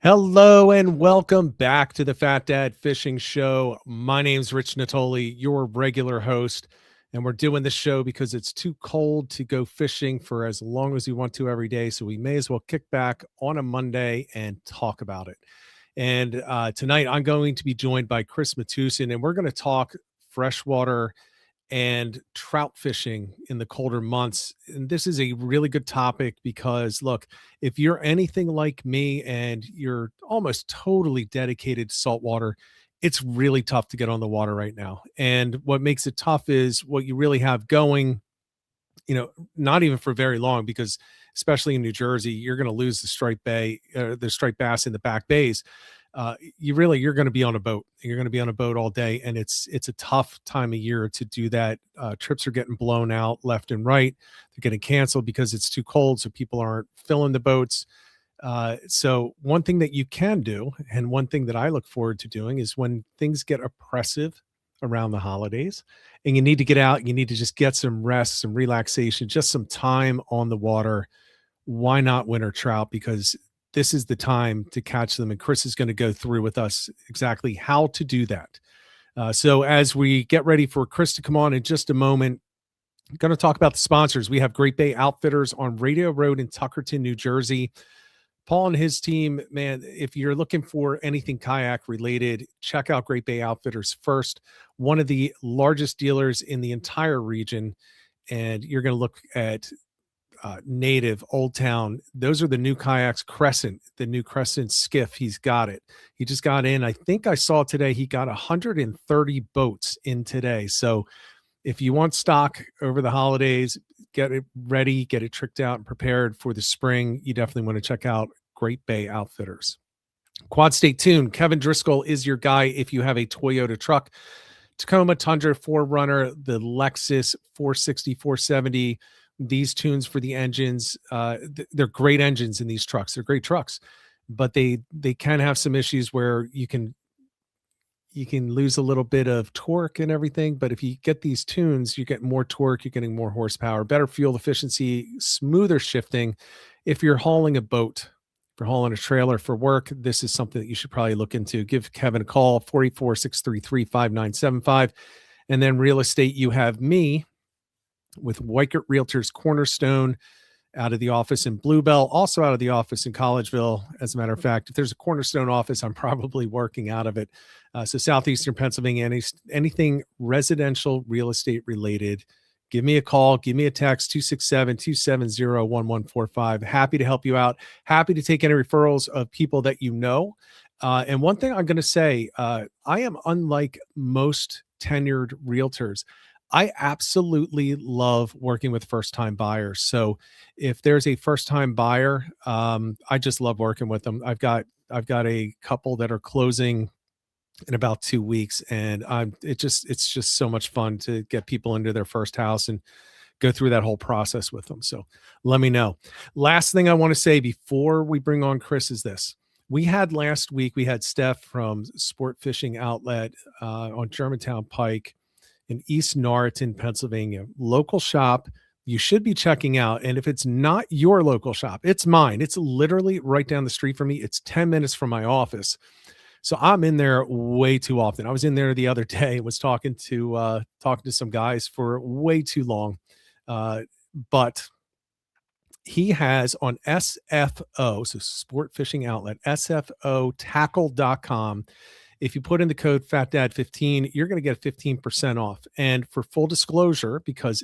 Hello and welcome back to the Fat Dad Fishing Show. My name's Rich Natoli, your regular host, and we're doing this show because it's too cold to go fishing for as long as we want to every day. So we may as well kick back on a Monday and talk about it. And tonight I'm going to be joined by Chris Matuson, and we're going to talk freshwater and trout fishing in the colder months. And this is a really good topic because, look, if you're anything like me and you're almost totally dedicated to saltwater, it's really tough to get on the water right now. And what makes it tough is what you really have going, not even for very long, because especially in New Jersey, you're going to lose the striped bass in the back bays. You're going to be on a boat. You're going to be on a boat all day, and it's a tough time of year to do that. Trips are getting blown out left and right. They're getting canceled because it's too cold, so people aren't filling the boats. So one thing that you can do, and one thing that I look forward to doing, is when things get oppressive around the holidays and you need to get out, you need to just get some rest, some relaxation, just some time on the water. Why not winter trout? Because this is the time to catch them. And Chris is going to go through with us exactly how to do that. So as we get ready for Chris to come on in just a moment, I'm going to talk about the sponsors. We have Great Bay Outfitters on Radio Road in Tuckerton, New Jersey. Paul and his team, man, if you're looking for anything kayak related, check out Great Bay Outfitters first. One of the largest dealers in the entire region. And you're going to look at Native, Old Town. Those are the new kayaks. Crescent, the new Crescent skiff. He's got it. He just got in. I think I saw today he got 130 boats in today. So if you want stock over the holidays, get it ready, get it tricked out and prepared for the spring. You definitely want to check out Great Bay Outfitters. Quad State Tune. Kevin Driscoll is your guy if you have a Toyota truck. Tacoma, Tundra, 4Runner, the Lexus 460, 470. These tunes for the engines, they're great engines in these trucks. They're great trucks, but they can have some issues where you can lose a little bit of torque and everything. But if you get these tunes, you get more torque, you're getting more horsepower, better fuel efficiency, smoother shifting. If you're hauling a boat, if you're hauling a trailer for work, this is something that you should probably look into. Give Kevin a call, 484-633-5975. And then real estate, you have me with Weichert Realtors Cornerstone out of the office in Bluebell, also out of the office in Collegeville. As a matter of fact, if there's a Cornerstone office, I'm probably working out of it. So Southeastern Pennsylvania, anything residential real estate related, give me a call, give me a text, 267-270-1145. Happy to help you out. Happy to take any referrals of people that you know. And one thing I'm going to say, I am unlike most tenured realtors. I absolutely love working with first-time buyers. So if there's a first-time buyer, I just love working with them. I've got a couple that are closing in about 2 weeks, and it's just so much fun to get people into their first house and go through that whole process with them. So let me know. Last thing I want to say before we bring on Chris is this. Last week, we had Steph from Sport Fishing Outlet on Germantown Pike in East Norriton, Pennsylvania. Local shop you should be checking out. And if it's not your local shop, it's mine. It's literally right down the street from me. It's 10 minutes from my office. So I'm in there way too often. I was in there the other day, was talking to some guys for way too long. But he has on SFO, so Sport Fishing Outlet, SFOtackle.com. If you put in the code FATDAD15, you're going to get 15% off. And for full disclosure, because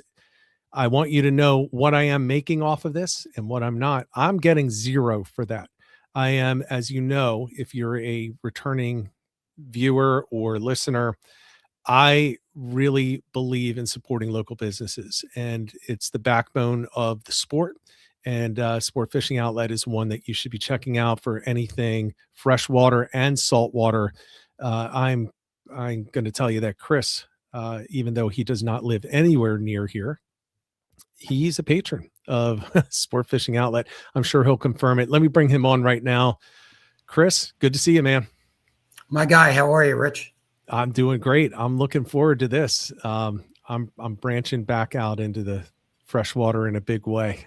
I want you to know what I am making off of this and what I'm not, I'm getting zero for that. I am, as you know, if you're a returning viewer or listener, I really believe in supporting local businesses, and it's the backbone of the sport. And Sport Fishing Outlet is one that you should be checking out for anything freshwater and saltwater. I'm going to tell you that Chris, even though he does not live anywhere near here, he's a patron of Sport Fishing Outlet. I'm sure he'll confirm it. Let me bring him on right now. Chris, good to see you, man. My guy, how are you, Rich? I'm doing great. I'm looking forward to this. I'm branching back out into the freshwater in a big way.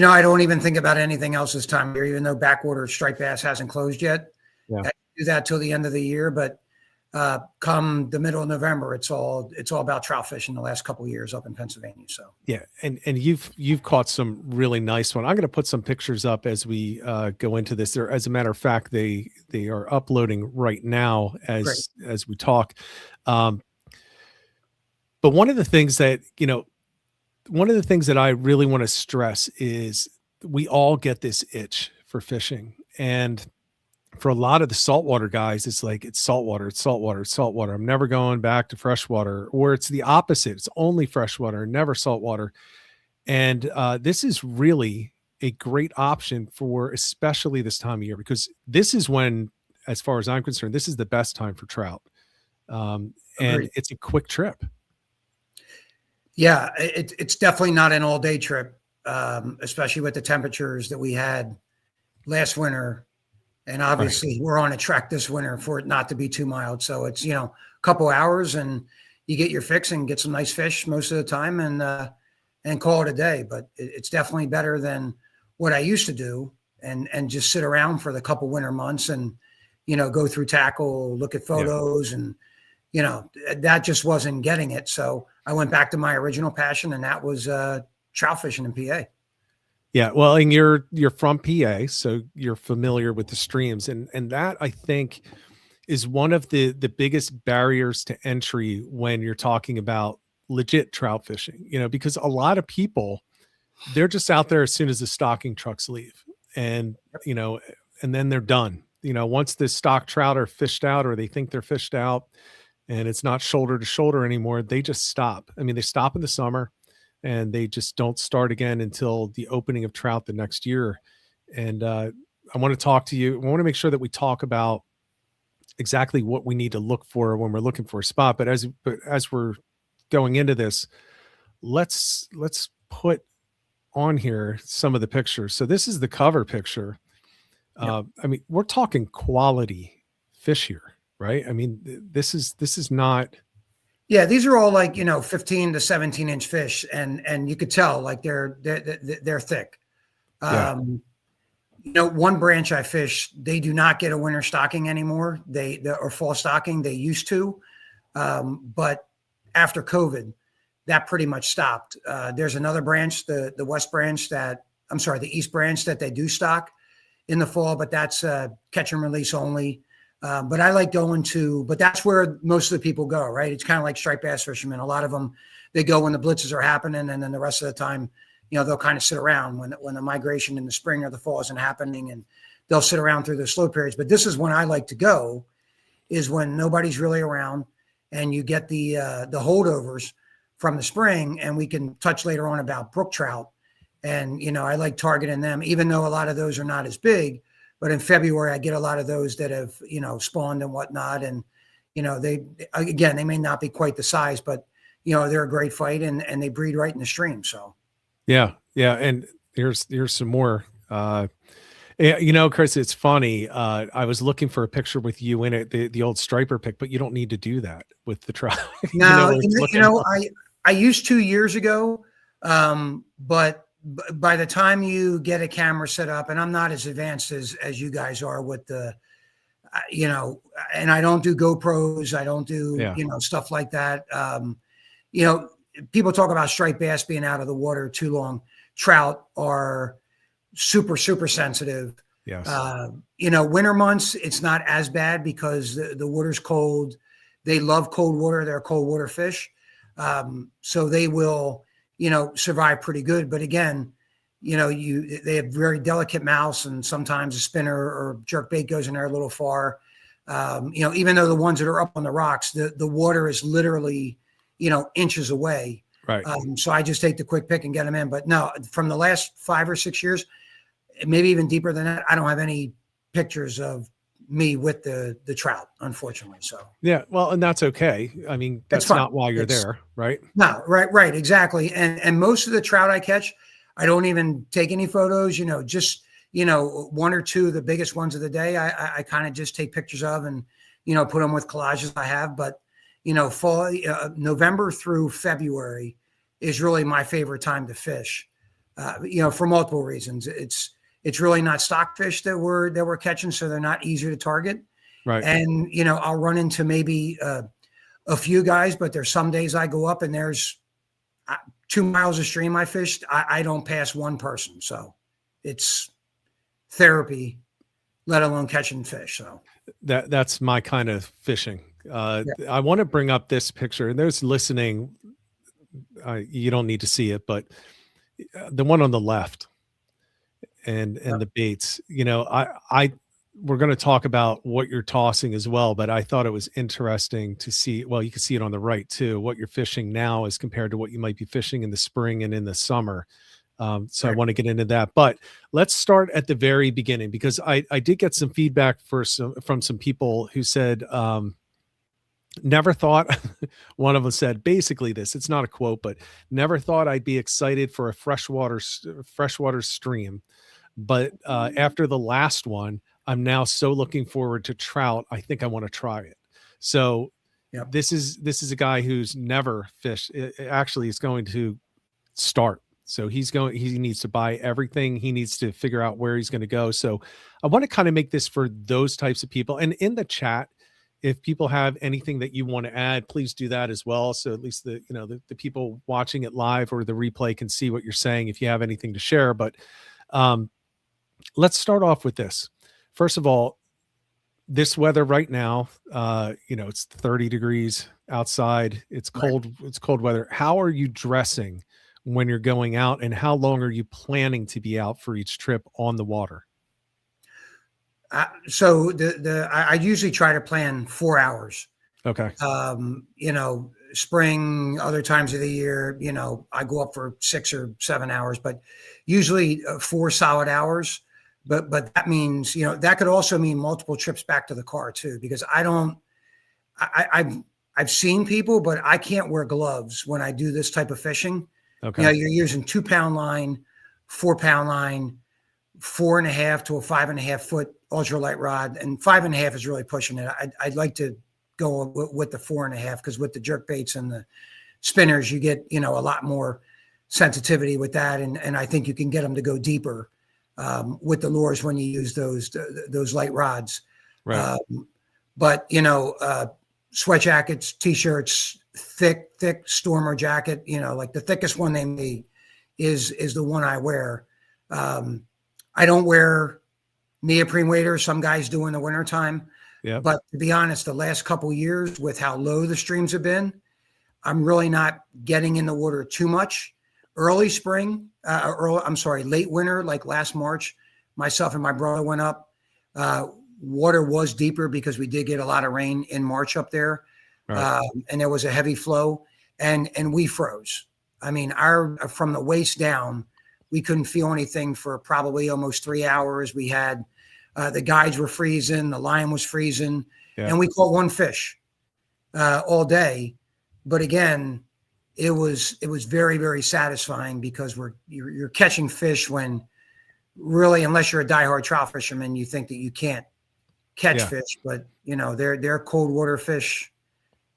I don't even think about anything else this time of year, even though backwater striped bass hasn't closed yet. Yeah. I do that till the end of the year, but come the middle of November, it's all about trout fishing the last couple of years up in Pennsylvania. So yeah, and you've caught some really nice one. I'm going to put some pictures up as we go into this. There, as a matter of fact, they are uploading right now great. as we talk. But one of the things that I really want to stress is we all get this itch for fishing, and for a lot of the saltwater guys, it's like, it's saltwater, it's saltwater, it's saltwater. I'm never going back to freshwater. Or it's the opposite. It's only freshwater, never saltwater. And this is really a great option for especially this time of year, because this is when, as far as I'm concerned, this is the best time for trout. And it's a quick trip. Yeah, it's definitely not an all-day trip, especially with the temperatures that we had last winter. And obviously we're on a track this winter for it not to be too mild. So it's, a couple hours and you get your fix and get some nice fish most of the time and call it a day. But it's definitely better than what I used to do and just sit around for the couple winter months and, go through tackle, look at photos and, that just wasn't getting it. So I went back to my original passion, and that was trout fishing in PA. Yeah, well, and you're from PA, so you're familiar with the streams, and that, I think, is one of the biggest barriers to entry when you're talking about legit trout fishing. Because a lot of people, they're just out there as soon as the stocking trucks leave, and and then they're done. Once the stock trout are fished out, or they think they're fished out, and it's not shoulder to shoulder anymore, they just stop. I mean, they stop in the summer, and they just don't start again until the opening of trout the next year. And I want to talk to you. I want to make sure that we talk about exactly what we need to look for when we're looking for a spot. But as we're going into this, let's put on here some of the pictures. So this is the cover picture. I mean, we're talking quality fish here, right? I mean, this is not. Yeah, these are all like 15 to 17-inch fish, and you could tell like they're thick. Yeah. One branch I fish, they do not get a winter stocking anymore. They or fall stocking. They used to, but after COVID, that pretty much stopped. There's another branch, the east branch that they do stock in the fall, but that's catch and release only. But I like going but that's where most of the people go, right? It's kind of like striped bass fishermen. A lot of them, they go when the blitzes are happening, and then the rest of the time, they'll kind of sit around when the migration in the spring or the fall isn't happening, and they'll sit around through the slow periods. But this is when I like to go, is when nobody's really around, and you get the holdovers from the spring, and we can touch later on about brook trout. And, I like targeting them, even though a lot of those are not as big. But in February, I get a lot of those that have, spawned and whatnot. And, they may not be quite the size, but, they're a great fight, and they breed right in the stream. So. Yeah. Yeah. And here's some more. Chris, it's funny. I was looking for a picture with you in it, the old striper pic, but you don't need to do that with the trout. No, I used to years ago, but by the time you get a camera set up, and I'm not as advanced as you guys are with the, and I don't do GoPros, I don't do, stuff like that. People talk about striped bass being out of the water too long. Trout are super, super sensitive. Yes. Winter months, it's not as bad because the water's cold. They love cold water. They're cold water fish. So they will, survive pretty good. But again, they have very delicate mouths, and sometimes a spinner or jerk bait goes in there a little far. Even though the ones that are up on the rocks, the water is literally, inches away. Right. So I just take the quick pick and get them in. But no, from the last 5 or 6 years, maybe even deeper than that, I don't have any pictures of me with the trout, unfortunately. So yeah, well, and that's okay. I mean, that's not why you're there, right? No, right, exactly. And most of the trout I catch, I don't even take any photos. Just one or two, the biggest ones of the day, I kind of just take pictures of and put them with collages I have. But fall, November through February is really my favorite time to fish. for multiple reasons. It's really not stockfish that we're catching, so they're not easier to target. Right. And I'll run into maybe a few guys, but there's some days I go up and there's 2 miles of stream I fished. I don't pass one person, so it's therapy, let alone catching fish. So that's my kind of fishing. I want to bring up this picture, and those listening, you don't need to see it, but the one on the left and the baits, we're going to talk about what you're tossing as well, but I thought it was interesting to see, well, you can see it on the right too, what you're fishing now as compared to what you might be fishing in the spring and in the summer. So I want to get into that, but let's start at the very beginning, because I did get some feedback from some people who said, never thought, one of them said basically this, it's not a quote, but never thought I'd be excited for a freshwater stream. But after the last one, I'm now so looking forward to trout. I think I want to try it. So this is a guy who's never fished. Actually, he's going to start. So he needs to buy everything. He needs to figure out where he's going to go. So I want to kind of make this for those types of people. And in the chat, if people have anything that you want to add, please do that as well. So at least the people watching it live or the replay can see what you're saying if you have anything to share. But let's start off with this. First of all, this weather right now, it's 30 degrees outside. It's cold. Right. It's cold weather. How are you dressing when you're going out, and how long are you planning to be out for each trip on the water? So I usually try to plan 4 hours. Okay. Spring, other times of the year, I go up for 6 or 7 hours, but usually 4 solid hours. But that means, that could also mean multiple trips back to the car too, because I've seen people, but I can't wear gloves when I do this type of fishing. Okay. You're using 2 pound line, 4 pound line, 4.5 to a 5.5 foot ultralight rod, and 5.5 is really pushing it. I'd like to go with the 4.5, because with the jerk baits and the spinners, you get, a lot more sensitivity with that. And I think you can get them to go deeper with the lures when you use those light rods. Right. But sweat jackets, t-shirts, thick stormer jacket, like the thickest one they made is the one I wear. I don't wear neoprene waders. Some guys do in the wintertime. Yeah. But to be honest, the last couple of years with how low the streams have been, I'm really not getting in the water too much. Early spring, late winter, like last March, myself and my brother went up. Water was deeper because we did get a lot of rain in March up there. Right. And there was a heavy flow, and we froze. I mean, from the waist down, we couldn't feel anything for probably almost 3 hours. We had the guides were freezing, the line was freezing, and we caught one fish all day. But again, it was very, very satisfying, because you're catching fish when really, unless you're a diehard trout fisherman, you think that you can't catch fish. But they're cold water fish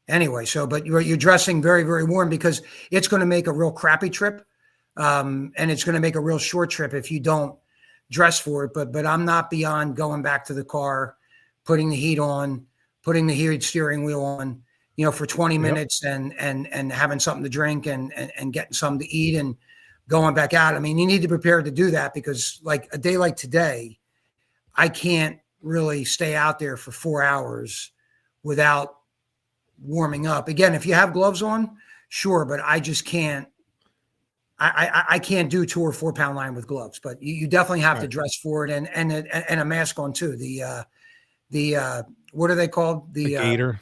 anyway. So, but you're dressing very, very warm, because it's going to make a real crappy trip. And it's going to make a real short trip if you don't dress for it. But I'm not beyond going back to the car, putting the heat on, putting the heated steering wheel on, for 20 minutes and having something to drink and getting something to eat and going back out. I mean, you need to prepare to do that, because like a day like today, I can't really stay out there for 4 hours without warming up. Again, if you have gloves on, sure, but I just can't. I can't do 2 or 4 pound line with gloves, but you definitely have to dress for it and a mask on too. The what are they called? The gator.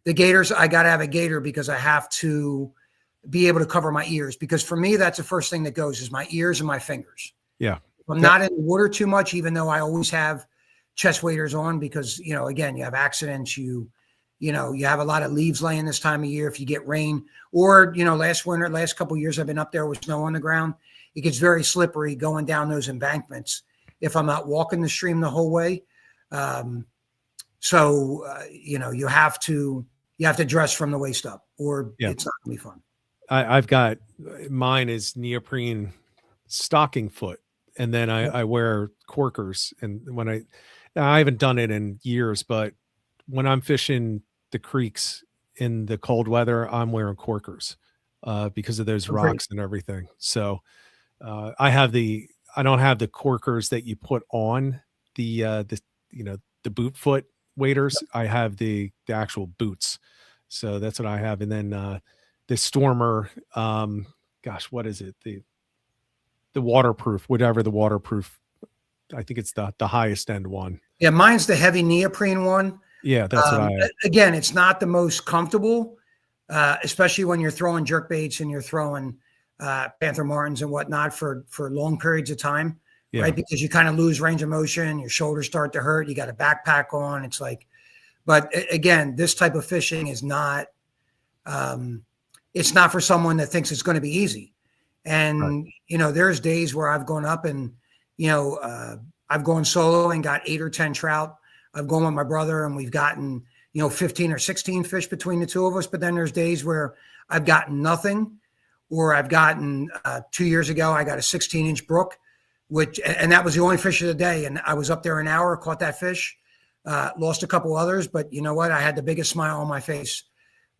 The gaiters. I got to have a gaiter, because I have to be able to cover my ears, because for me, that's the first thing that goes is my ears and my fingers. Yeah. I'm not in the water too much, even though I always have chest waders on, because, again, you have accidents, you have a lot of leaves laying this time of year. If you get rain, or, last couple of years I've been up there with snow on the ground, it gets very slippery going down those embankments if I'm not walking the stream the whole way. You have to dress from the waist up, or it's not gonna be fun. I've got, mine is neoprene stocking foot, and then I wear corkers. And when I haven't done it in years, but when I'm fishing the creeks in the cold weather, I'm wearing corkers because of those Agreed. rocks and everything. So I don't have the corkers that you put on the the boot foot waders. I have the actual boots. So that's what I have. And then the Stormer, gosh, what is it? The waterproof, whatever the waterproof, I think it's the highest end one. Yeah, mine's the heavy neoprene one. Yeah, that's what I have. Again, it's not the most comfortable, especially when you're throwing jerk baits and you're throwing Panther Martins and whatnot for long periods of time, right? Because you kind of lose range of motion, your shoulders start to hurt, you got a backpack on. It's like, but again, this type of fishing is not, it's not for someone that thinks it's going to be easy. And, there's days where I've gone up and, I've gone solo and got 8 or 10 trout. I've gone with my brother and we've gotten, 15 or 16 fish between the two of us. But then there's days where I've gotten nothing, or I've gotten 2 years ago, I got a 16-inch brook, and that was the only fish of the day. And I was up there an hour, caught that fish, lost a couple others, but you know what? I had the biggest smile on my face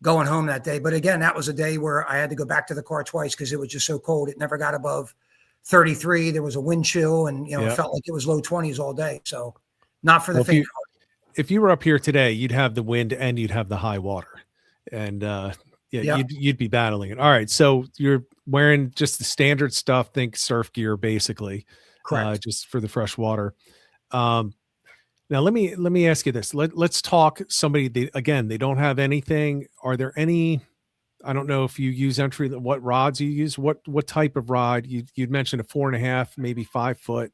going home that day. But again, that was a day where I had to go back to the car twice because it was just so cold. It never got above 33. There was a wind chill and, it felt like it was low 20s all day. So not for the faint of heart. If you were up here today, you'd have the wind and you'd have the high water, and you'd be battling it. All right. So you're wearing just the standard stuff, think surf gear, basically, just for the fresh water. Now let me ask you this. Let's talk somebody, they don't have anything. Are there any, I don't know if you use entry, what rods you use, what type of rod you'd mentioned, a 4.5, maybe 5 foot,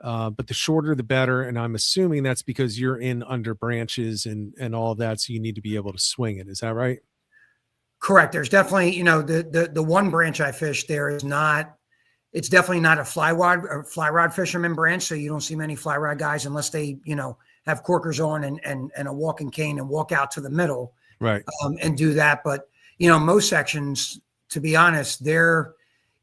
but the shorter, the better. And I'm assuming that's because you're in under branches and all of that. So you need to be able to swing it. Is that right? Correct. There's definitely, the one branch I fish there is not, it's definitely not a fly rod fisherman branch. So you don't see many fly rod guys unless they, have corkers on and a walking cane and walk out to the middle, right? And do that. But, most sections, to be honest,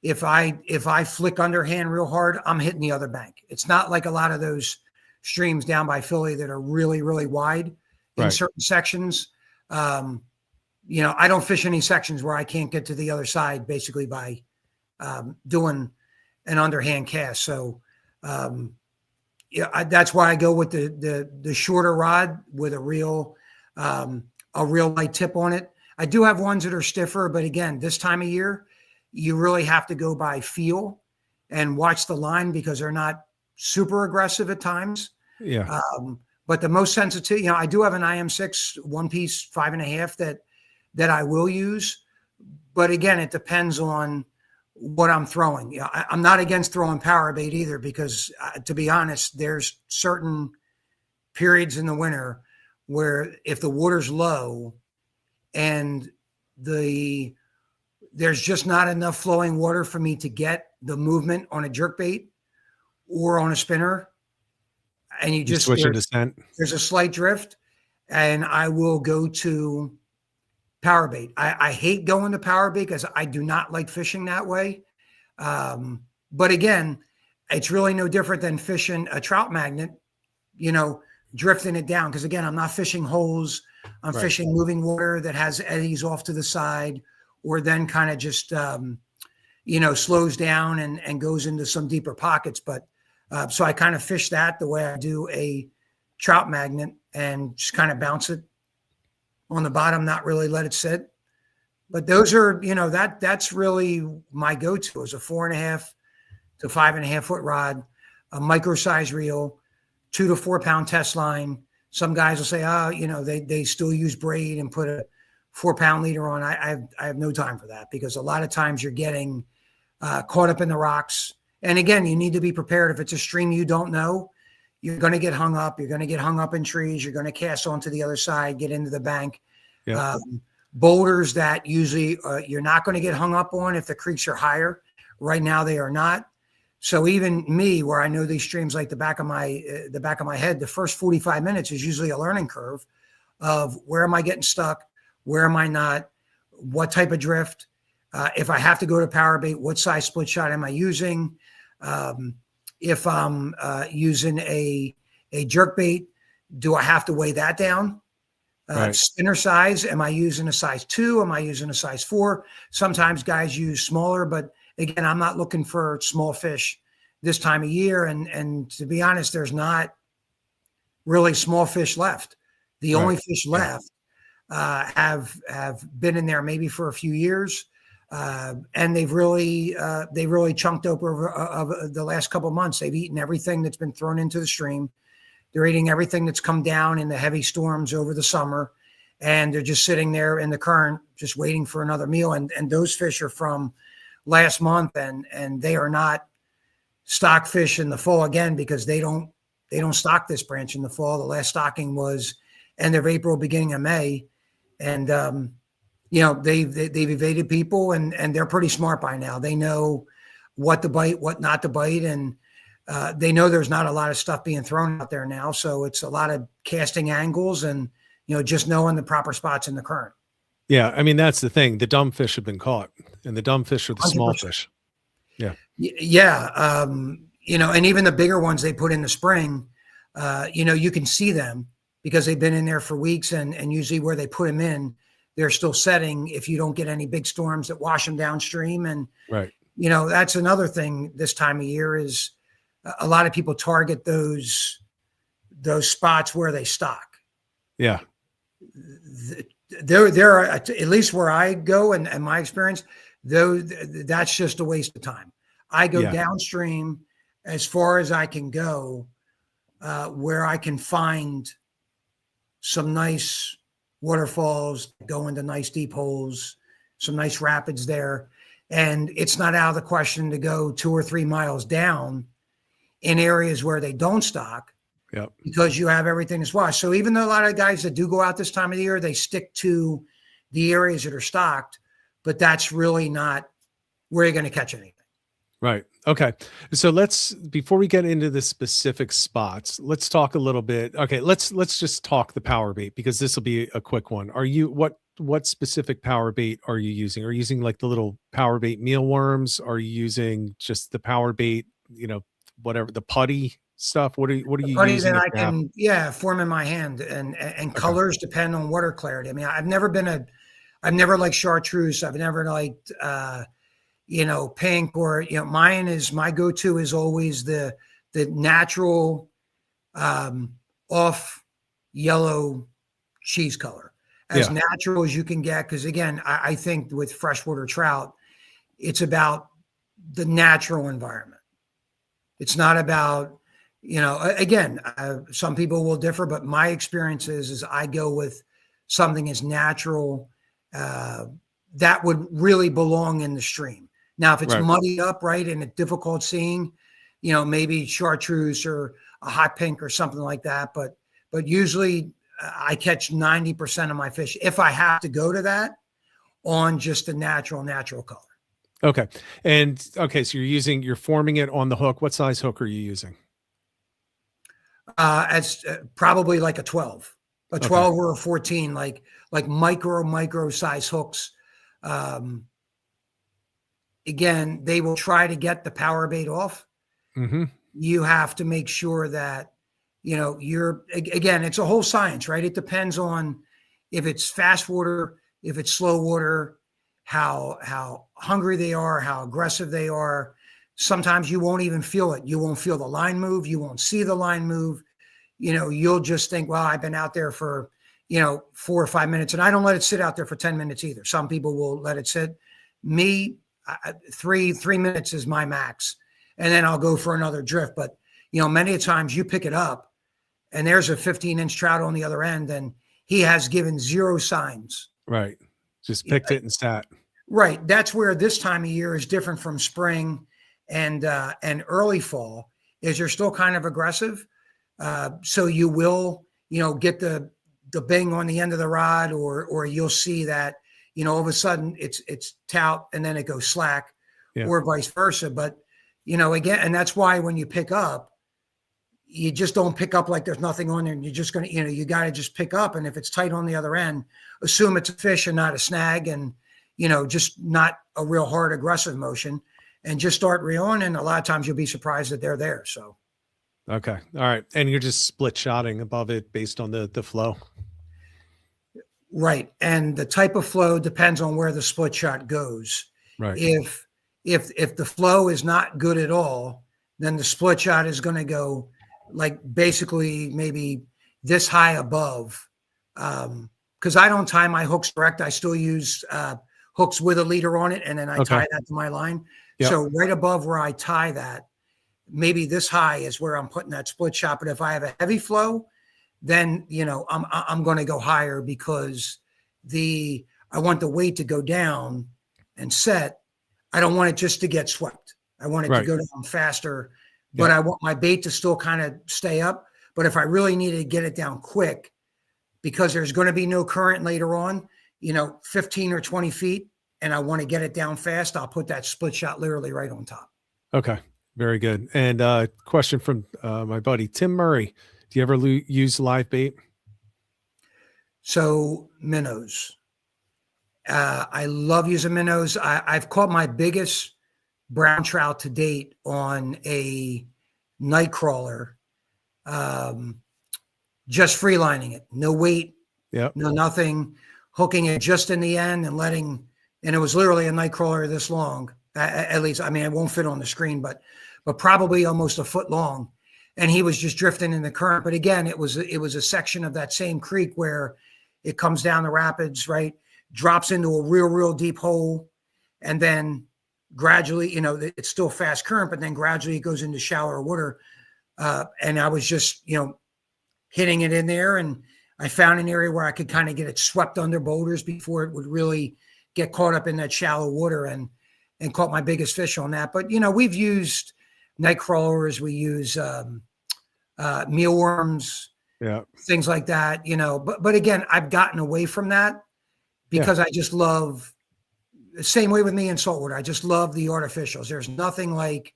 if I flick underhand real hard, I'm hitting the other bank. It's not like a lot of those streams down by Philly that are really, really wide in certain sections. I don't fish any sections where I can't get to the other side basically by doing an underhand cast. So, that's why I go with the shorter rod with a real light tip on it. I do have ones that are stiffer, but again, this time of year, you really have to go by feel and watch the line because they're not super aggressive at times. Yeah. But the most sensitive, I do have an IM6 one piece 5.5 that I will use. But again, it depends on what I'm throwing. I'm not against throwing power bait either, because to be honest, there's certain periods in the winter where if the water's low and there's just not enough flowing water for me to get the movement on a jerkbait or on a spinner, and you just switch into scent. There's a slight drift, and I will go to power bait. I hate going to power bait because I do not like fishing that way. But again, it's really no different than fishing a trout magnet, drifting it down. Because again, I'm not fishing holes. I'm fishing moving water that has eddies off to the side, or then kind of just, slows down and goes into some deeper pockets. But so I kind of fish that the way I do a trout magnet and just kind of bounce it on the bottom, not really let it sit. But those are, that's really my go-to is a 4.5 to 5.5 foot rod, a micro size reel, 2 to 4 pound test line. Some guys will say, they still use braid and put a 4 pound leader on. I have no time for that, because a lot of times you're getting caught up in the rocks. And again, you need to be prepared. If it's a stream you don't know, you're going to get hung up. You're going to get hung up in trees. You're going to cast onto the other side, get into the bank. Yeah. Boulders that usually you're not going to get hung up on if the creeks are higher. Right now they are not. So even me, where I know these streams like the back of my head, the first 45 minutes is usually a learning curve of where am I getting stuck, where am I not, what type of drift. If I have to go to power bait, what size split shot am I using? If I'm using a jerk bait, do I have to weigh that down? Right. Spinner size, am I using a size 2? Am I using a size 4? Sometimes guys use smaller, but again, I'm not looking for small fish this time of year. And to be honest, there's not really small fish left. The Right. only fish left have been in there maybe for a few years, and they've really chunked up over the last couple of months. They've eaten everything that's been thrown into the stream. They're eating everything that's come down in the heavy storms over the summer, and they're just sitting there in the current, just waiting for another meal. And those fish are from last month, and they are not stock fish in the fall again, because they don't stock this branch in the fall. The last stocking was end of April, beginning of May, and they've evaded people, and they're pretty smart by now. They know what to bite, what not to bite, and they know there's not a lot of stuff being thrown out there now. So it's a lot of casting angles and, just knowing the proper spots in the current. Yeah. I mean, that's the thing. The dumb fish have been caught, and the dumb fish are the 100%. small fish. Yeah. Yeah. And even the bigger ones they put in the spring, you can see them because they've been in there for weeks, and usually where they put them in, they're still setting if you don't get any big storms that wash them downstream. And, Right. That's another thing this time of year is a lot of people target those spots where they stock. Yeah. There are, at least where I go and my experience, though, that's just a waste of time. I go downstream as far as I can go, where I can find some nice waterfalls, go into nice deep holes, some nice rapids there. And it's not out of the question to go 2 or 3 miles down in areas where they don't stock. Yep. Because you have everything to wash. So even though a lot of guys that do go out this time of the year, they stick to the areas that are stocked, but that's really not where you're going to catch anything. Right. Okay. So before we get into the specific spots, let's talk a little bit. Okay. Let's just talk the power bait, because this will be a quick one. What specific power bait are you using? Are you using like the little power bait mealworms? Are you using just the power bait, whatever, the putty stuff? What are you using? That I can, form in my hand, and okay. Colors depend on water clarity. I mean, I've never liked chartreuse. I've never liked, pink, or, my go-to is always the natural, off yellow cheese color, as natural as you can get. Cause again, I think with freshwater trout, it's about the natural environment. It's not about, some people will differ, but my experience is I go with something as natural that would really belong in the stream. Now, if it's muddied up, right, and it's difficult seeing, maybe chartreuse or a hot pink or something like that. But usually I catch 90% of my fish, if I have to go to that, on just the natural color. Okay. And so you're forming it on the hook. What size hook are you using? It's probably like a 12 or a 14, like micro size hooks. Again, they will try to get the power bait off. Mm-hmm. You have to make sure that, it's a whole science, right? It depends on if it's fast water, if it's slow water, how hungry they are, how aggressive they are. Sometimes you won't even feel it. You won't feel the line move. You won't see the line move. You'll just think, well, I've been out there for, 4 or 5 minutes, and I don't let it sit out there for 10 minutes either. Some people will let it sit. Me, 3 minutes is my max, and then I'll go for another drift. But, many times you pick it up and there's a 15-inch trout on the other end, and he has given zero signs. Right. Just picked it and sat. Right. That's where this time of year is different from spring and early fall, is you're still kind of aggressive. So you will, get the bang on the end of the rod, or you'll see that, all of a sudden it's tout and then it goes slack, or vice versa. But, again, and that's why when you pick up, you just don't pick up like there's nothing on there, and you're just going to, you got to just pick up. And if it's tight on the other end, assume it's a fish and not a snag. And, just not a real hard, aggressive motion, and just start reeling. And a lot of times you'll be surprised that they're there. So. Okay. All right. And you're just split shotting above it based on the flow. Right. And the type of flow depends on where the split shot goes. Right. If the flow is not good at all, then the split shot is going to go like basically maybe this high above. Because I don't tie my hooks direct. I still use hooks with a leader on it, and then I tie that to my line. Yep. So right above where I tie that, maybe this high is where I'm putting that split shot. But if I have a heavy flow, then I'm going to go higher because I want the weight to go down and set. I don't want it just to get swept. I want it to go down faster, but I want my bait to still kind of stay up. But if I really need to get it down quick, because there's going to be no current later on, 15 or 20 feet, and I want to get it down fast, I'll put that split shot literally right on top. Okay. Very good. And question from my buddy, Tim Murray. Do you ever use live bait? So minnows. I love using minnows. I've caught my biggest brown trout to date on a night crawler, just freelining it. No weight, no nothing, hooking it just in the end and it was literally a night crawler this long, at least. I mean, it won't fit on the screen, but probably almost a foot long. And he was just drifting in the current. But again, it was a section of that same creek where it comes down the rapids, right? Drops into a real deep hole. And then gradually, it's still fast current, but then gradually it goes into shallower water. And I was just, hitting it in there. And I found an area where I could kind of get it swept under boulders before it would really get caught up in that shallow water and caught my biggest fish on that. But, we've used night crawlers. We use mealworms, things like that, but again, I've gotten away from that because I just love the same way with me in saltwater. I just love the artificials. There's nothing like,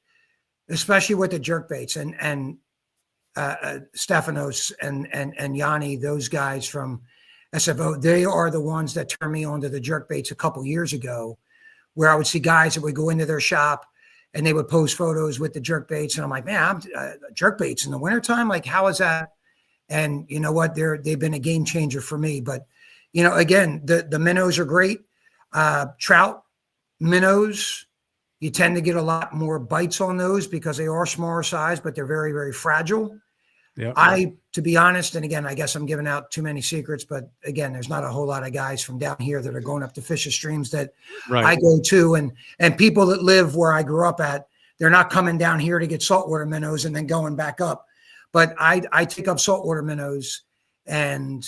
especially with the jerk baits and Stefanos and Yanni, those guys from SFO, they are the ones that turned me on to the jerk baits a couple years ago, where I would see guys that would go into their shop and they would post photos with the jerk baits. And I'm like, man, jerk baits in the wintertime? Like, how is that? And you know what? They've been a game changer for me. But, again, the minnows are great. Trout, minnows, you tend to get a lot more bites on those because they are smaller size, but they're very, very fragile. To be honest, and again, I guess I'm giving out too many secrets, but again, there's not a whole lot of guys from down here that are going up to fish the streams that I go to. And people that live where I grew up at, they're not coming down here to get saltwater minnows and then going back up. But I take up saltwater minnows, and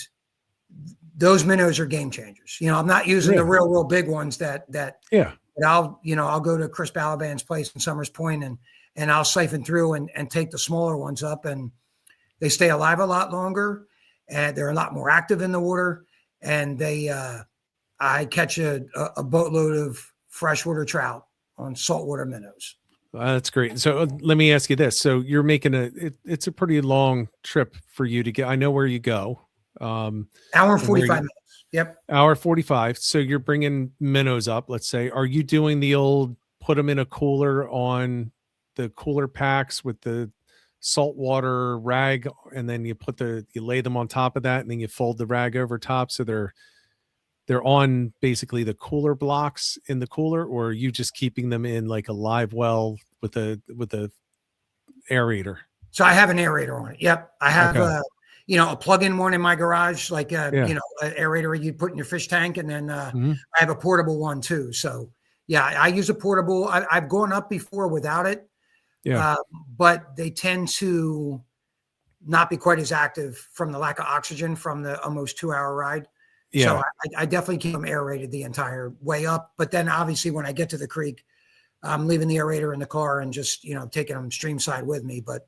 those minnows are game changers. I'm not using the real big ones that I'll go to Chris Balaban's place in Summers Point and I'll siphon through and take the smaller ones up, and they stay alive a lot longer, and they're a lot more active in the water. And I catch a boatload of freshwater trout on saltwater minnows. That's great. So let me ask you this. So you're making it's a pretty long trip for you to get. I know where you go. Hour and 45 minutes. Yep. Hour 45. So you're bringing minnows up, let's say. Are you doing the old put them in a cooler on the cooler packs with the saltwater rag, and then you lay them on top of that, and then you fold the rag over top so they're on basically the cooler blocks in the cooler? Or are you just keeping them in like a live well with a aerator? So I have an aerator on it. Yep. I have a plug-in one in my garage, like an aerator you put in your fish tank, and then I have a portable one too. So I use a portable. I've gone up before without it. But they tend to not be quite as active from the lack of oxygen from the almost 2-hour ride. So I definitely keep them aerated the entire way up. But then obviously when I get to the creek, I'm leaving the aerator in the car and just, taking them stream side with me. But,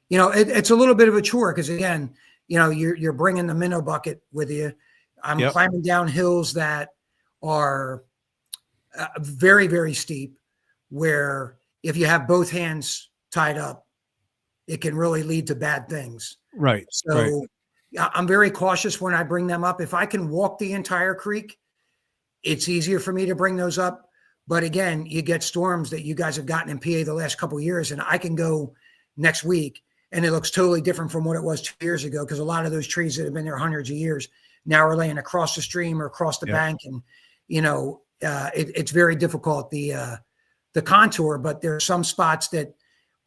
it's a little bit of a chore because, again, you're bringing the minnow bucket with you. I'm climbing down hills that are very, very steep, where if you have both hands tied up, it can really lead to bad things. Right. So I'm very cautious when I bring them up. If I can walk the entire creek, it's easier for me to bring those up. But again, you get storms that you guys have gotten in PA the last couple of years, and I can go next week and it looks totally different from what it was 2 years ago, because a lot of those trees that have been there hundreds of years now are laying across the stream or across the bank, and it's very difficult, the contour. But there are some spots that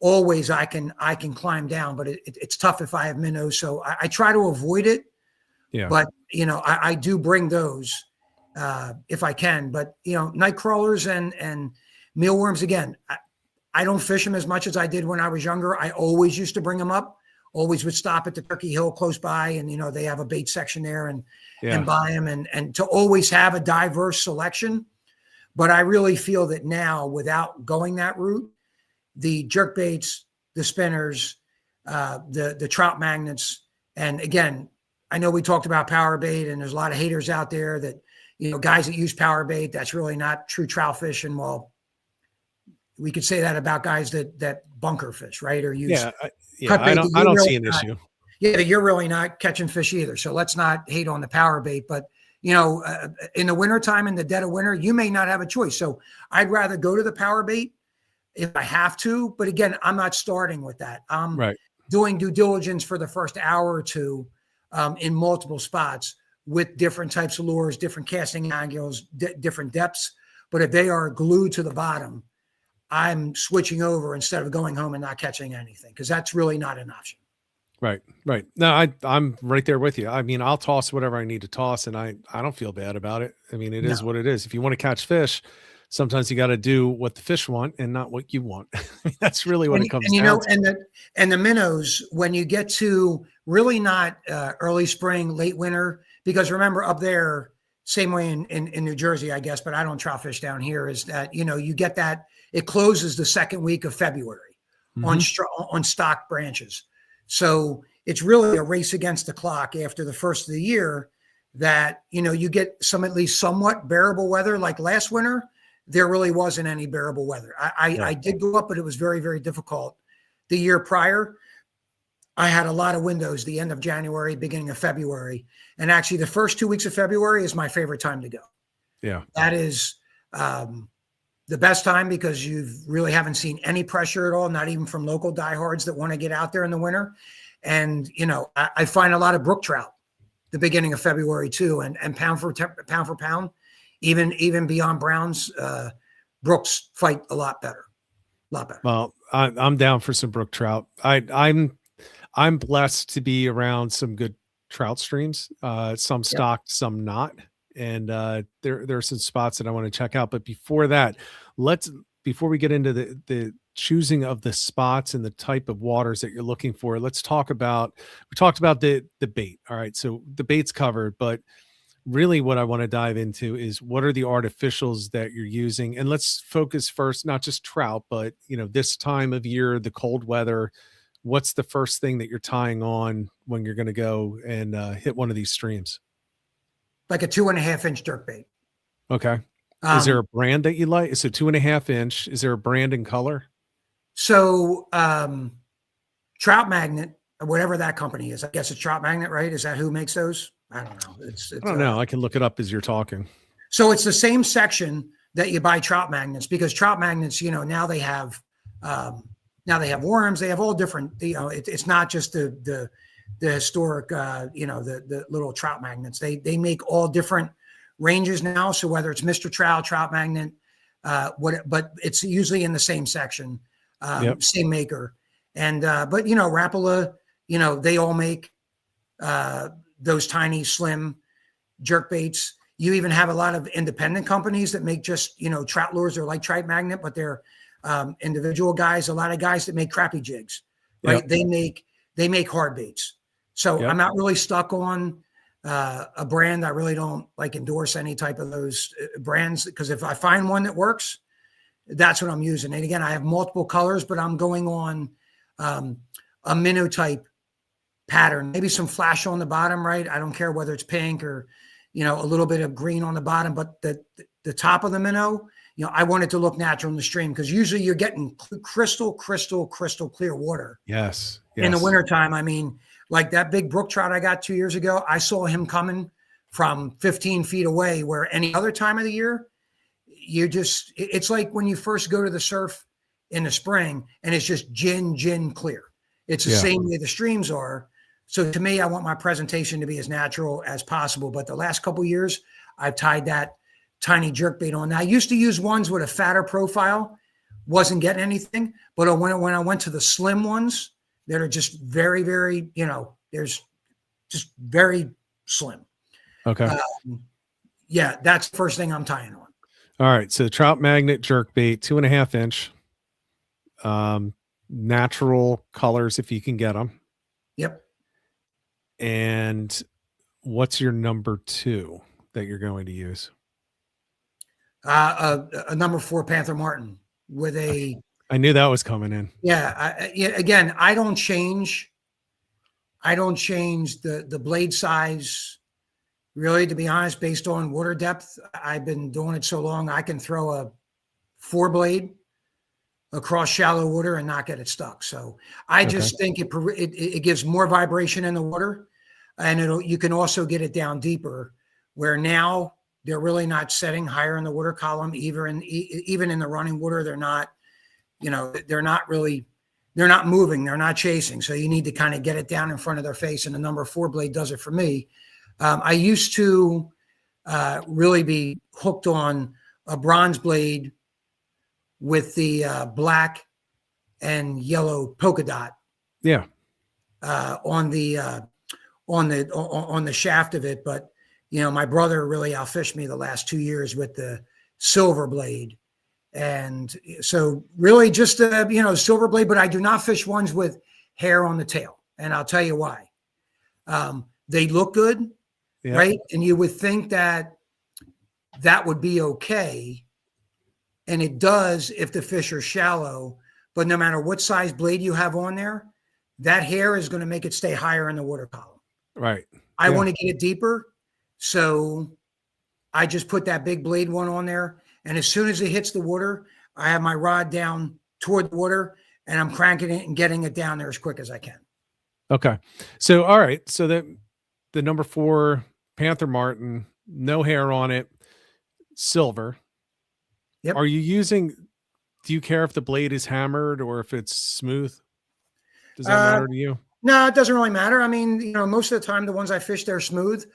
always I can climb down, but it's tough if I have minnows, so I try to avoid it. Yeah. But I do bring those if I can. But night crawlers and mealworms, again, I don't fish them as much as I did when I was younger. I always used to bring them up. Always would stop at the Turkey Hill close by, and they have a bait section there, and buy them, and to always have a diverse selection. But I really feel that now, without going that route, the jerk baits, the spinners, the trout magnets, and again, I know we talked about power bait, and there's a lot of haters out there that guys that use power bait, that's really not true trout fishing. Well, we could say that about guys that bunker fish, right? Or use cut bait. I don't see an issue. Yeah, you're really not catching fish either. So let's not hate on the power bait. But in the wintertime, in the dead of winter, you may not have a choice. So I'd rather go to the power bait if I have to. But again, I'm not starting with that. I'm doing due diligence for the first hour or two in multiple spots with different types of lures, different casting angles, different depths. But if they are glued to the bottom, I'm switching over instead of going home and not catching anything, because that's really not an option. Right. No, I'm right there with you. I mean, I'll toss whatever I need to toss, and I don't feel bad about it. I mean, it is what it is. If you want to catch fish, sometimes you got to do what the fish want and not what you want. That's really what it comes down to. And the minnows, when you get to really not early spring, late winter, because remember up there, same way in New Jersey, I guess, but I don't trout fish down here, is that, you get that it closes the second week of February on stock branches. So it's really a race against the clock after the first of the year that, you get at least somewhat bearable weather. Like last winter, there really wasn't any bearable weather. I did go up, but it was very, very difficult. The year prior, I had a lot of windows, the end of January, beginning of February. And actually the first 2 weeks of February is my favorite time to go. Yeah. That is the best time, because you really haven't seen any pressure at all, not even from local diehards that want to get out there in the winter. And, I find a lot of brook trout the beginning of February too, and pound for pound, even beyond browns, brooks fight a lot better. Well, I'm down for some brook trout. I'm blessed to be around some good trout streams, some stocked, some not. And there are some spots that I want to check out. But before that, before we get into the choosing of the spots and the type of waters that you're looking for, we talked about the bait. All right. So the bait's covered, but really what I want to dive into is what are the artificials that you're using? And let's focus first, not just trout, but this time of year, the cold weather. What's the first thing that you're tying on when you're going to go and hit one of these streams? Like a 2.5-inch jerk bait. Okay. Is there a brand that you like? It's a 2.5-inch. Is there a brand and color? So Trout Magnet, whatever that company is, I guess it's Trout Magnet, right? Is that who makes those? I don't know. I don't know. I can look it up as you're talking. So it's the same section that you buy trout magnets, because trout magnets, now they have worms. They have all different. It's not just the historic, the little trout magnets. They make all different ranges now. So whether it's Mr. Trout, Trout Magnet, but it's usually in the same section, same maker. And but Rapala, they all make those tiny, slim jerk baits. You even have a lot of independent companies that make just trout lures. They're like Trout Magnet, but they're individual guys. A lot of guys that make crappie jigs, right? Yep. They make hard baits. So I'm not really stuck on a brand. I really don't endorse any type of those brands, because if I find one that works, that's what I'm using. And again, I have multiple colors, but I'm going on a minnow type pattern, maybe some flash on the bottom, right? I don't care whether it's pink or, a little bit of green on the bottom, but the top of the minnow, I want it to look natural in the stream, because usually you're getting crystal clear water. Yes. In the wintertime. I mean, like that big brook trout I got 2 years ago, I saw him coming from 15 feet away, where any other time of the year, it's like when you first go to the surf in the spring and it's just gin clear. It's the same way the streams are. So to me, I want my presentation to be as natural as possible. But the last couple of years, I've tied that tiny jerkbait on. Now, I used to use ones with a fatter profile, wasn't getting anything. But when I went to the slim ones that are just very, very, there's just very slim. Okay. Yeah, that's the first thing I'm tying on. All right. So Trout magnet jerkbait, 2.5 inch, natural colors if you can get them. Yep. And what's your number 2 that you're going to use? A number 4 Panther Martin with a. I knew that was coming in. Yeah. Again, I don't change the blade size, really, to be honest, based on water depth. I've been doing it so long, I can throw a 4 blade across shallow water and not get it stuck. So I just think it gives more vibration in the water, and you can also get it down deeper, where now they're really not setting higher in the water column. Even in the running water, they're not, they're not moving, they're not chasing. So you need to kind of get it down in front of their face. And the number 4 blade does it for me. I used to really be hooked on a bronze blade with the black and yellow polka dot. Yeah. On the shaft of it. But, my brother really outfished me the last 2 years with the silver blade. And so really just, silver blade, but I do not fish ones with hair on the tail. And I'll tell you why. They look good, right? And you would think that would be okay. And it does if the fish are shallow, but no matter what size blade you have on there, that hair is going to make it stay higher in the water column. Right. I want to get it deeper. So I just put that big blade one on there. And as soon as it hits the water, I have my rod down toward the water and I'm cranking it and getting it down there as quick as I can. Okay. So, all right. So the number 4 Panther Martin, no hair on it, silver. Yep. Do you care if the blade is hammered or if it's smooth? Does that matter to you? No, it doesn't really matter. I mean, most of the time the ones I fish, they're smooth.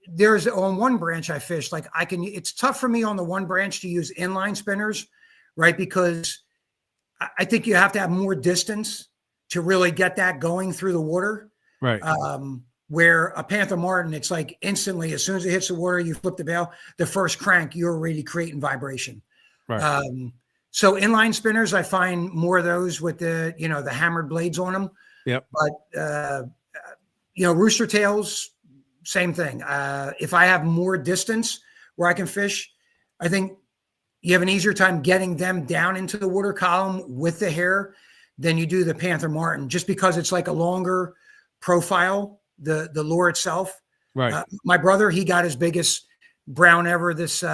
There's on one branch I fish, it's tough for me on the one branch to use inline spinners, right? Because I think you have to have more distance to really get that going through the water. Right. Where a Panther Martin, it's like instantly, as soon as it hits the water, you flip the bail, the first crank, you're already creating vibration. Right. So inline spinners, I find more of those with the hammered blades on them. Yep. But, rooster tails, same thing. If I have more distance where I can fish, I think you have an easier time getting them down into the water column with the hair than you do the Panther Martin, just because it's like a longer profile, the lure itself. Right. My brother, he got his biggest brown ever this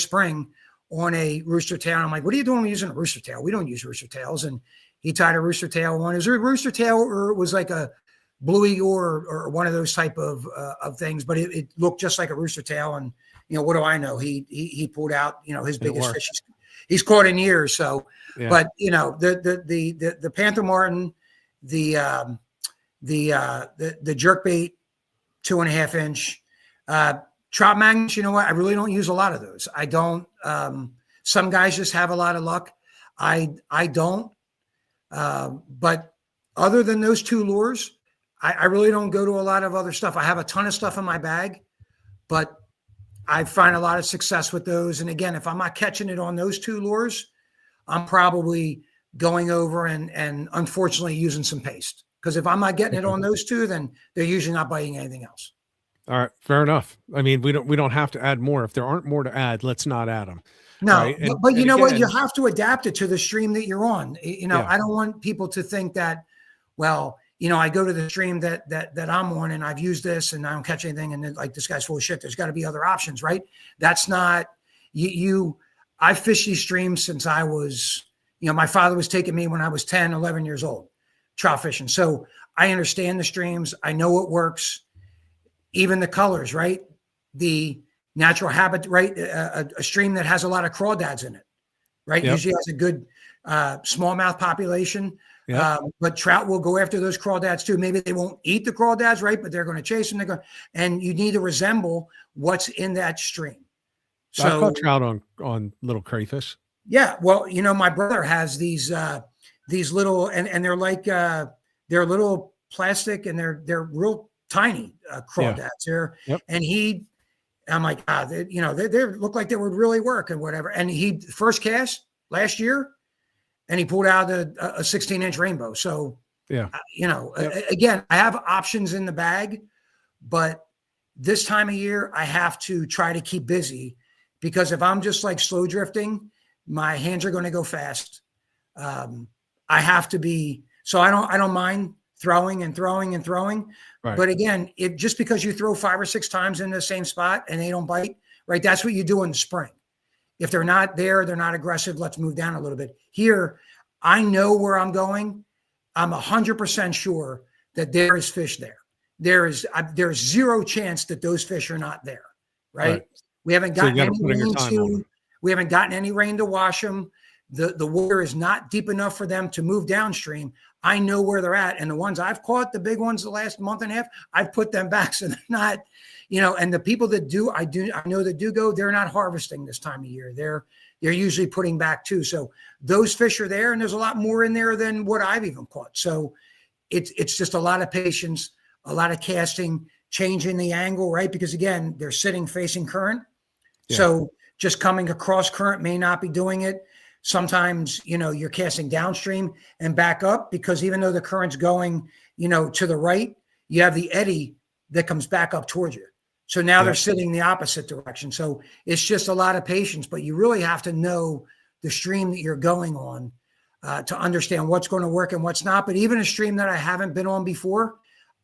spring on a rooster tail. I'm like, what are you doing using a rooster tail? We don't use rooster tails. And he tied a rooster tail on. Is there a rooster tail, or it was like a bluey or one of those type of things, but it looked just like a rooster tail. And, what do I know? He pulled out, his biggest fish he's caught in years. So, but the Panther Martin, the jerkbait 2.5 inch, trout magnets, I really don't use a lot of those. I don't. Some guys just have a lot of luck. I don't. But other than those 2 lures, I really don't go to a lot of other stuff. I have a ton of stuff in my bag, but I find a lot of success with those. And again, if I'm not catching it on those 2 lures, I'm probably going over and unfortunately using some paste. Because if I'm not getting it on those 2, then they're usually not biting anything else. All right, fair enough. I mean, we don't have to add more. If there aren't more to add, let's not add them. No, right? but you know what? You have to adapt it to the stream that you're on. I don't want people to think that, well, I go to the stream that I'm on and I've used this and I don't catch anything. And then like, this guy's full of shit. There's got to be other options, right? That's not I fished these streams since I was, my father was taking me when I was 10, 11 years old, trout fishing. So I understand the streams. I know what works. even the colors, right? The natural habit, right? A stream that has a lot of crawdads in it, right? Yep. Usually has a good smallmouth population. Yep. But trout will go after those crawdads too. Maybe they won't eat the crawdads, right? But they're going to chase them. And you need to resemble what's in that stream. I've So caught trout on little crayfish. yeah, well, my brother has these little, and they're like they're little plastic, and they're real tiny crawdads. Yep. And I'm like, they look like they would really work and whatever. And he first cast last year, and he pulled out a 16-inch rainbow. So yeah, again, I have options in the bag, but this time of year I have to try to keep busy, because if I'm just like slow drifting, my hands are going to go fast. I have to be, so I don't mind throwing and throwing and throwing. right. But again, just because you throw 5 or 6 times in the same spot and they don't bite, right? That's what you do in the spring. If they're not there, they're not aggressive, let's move down a little bit. Here, I know where I'm going. I'm 100% sure that there is fish there. There's zero chance that those fish are not there, right? We haven't gotten any rain we haven't gotten any rain to wash them. The water is not deep enough for them to move downstream. I know where they're at. And the ones I've caught, the big ones the last month and a half, I've put them back. So they're not, and the people that do, I know that do go, they're not harvesting this time of year. They're usually putting back too. So those fish are there, and there's a lot more in there than what I've even caught. So it's just a lot of patience, a lot of casting, changing the angle, right? Because again, they're sitting facing current. Yeah. So just coming across current may not be doing it. Sometimes, you're casting downstream and back up, because even though the current's going, to the right, you have the eddy that comes back up towards you. So now they're sitting the opposite direction. So it's just a lot of patience, but you really have to know the stream that you're going on to understand what's going to work and what's not. But even a stream that I haven't been on before,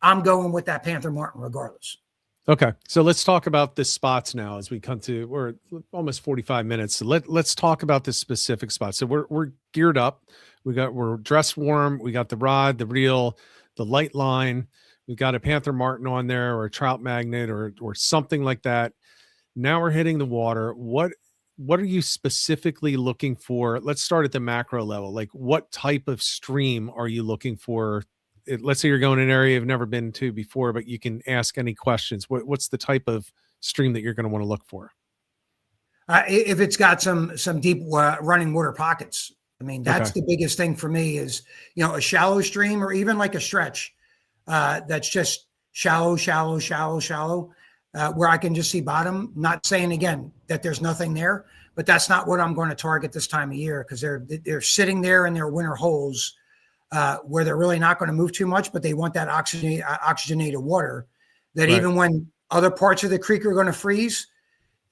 I'm going with that Panther Martin regardless. Okay. So let's talk about the spots now as we come to, we're almost 45 minutes. So let's talk about the specific spots. So we're geared up. We're dressed warm. We got the rod, the reel, the light line. We've got a Panther Martin on there, or a trout magnet, or something like that. Now we're hitting the water. What are you specifically looking for? Let's start at the macro level. Like, what type of stream are you looking for? Let's say you're going in an area you've never been to before, but you can ask any questions. What's the type of stream that you're going to want to look for? If it's got some deep running water pockets, I mean, that's the biggest thing for me is, a shallow stream, or even like a stretch that's just shallow, where I can just see bottom. Not saying again that there's nothing there, but that's not what I'm going to target this time of year, because they're sitting there in their winter holes. Where they're really not going to move too much, but they want that oxygenated water that even when other parts of the creek are going to freeze,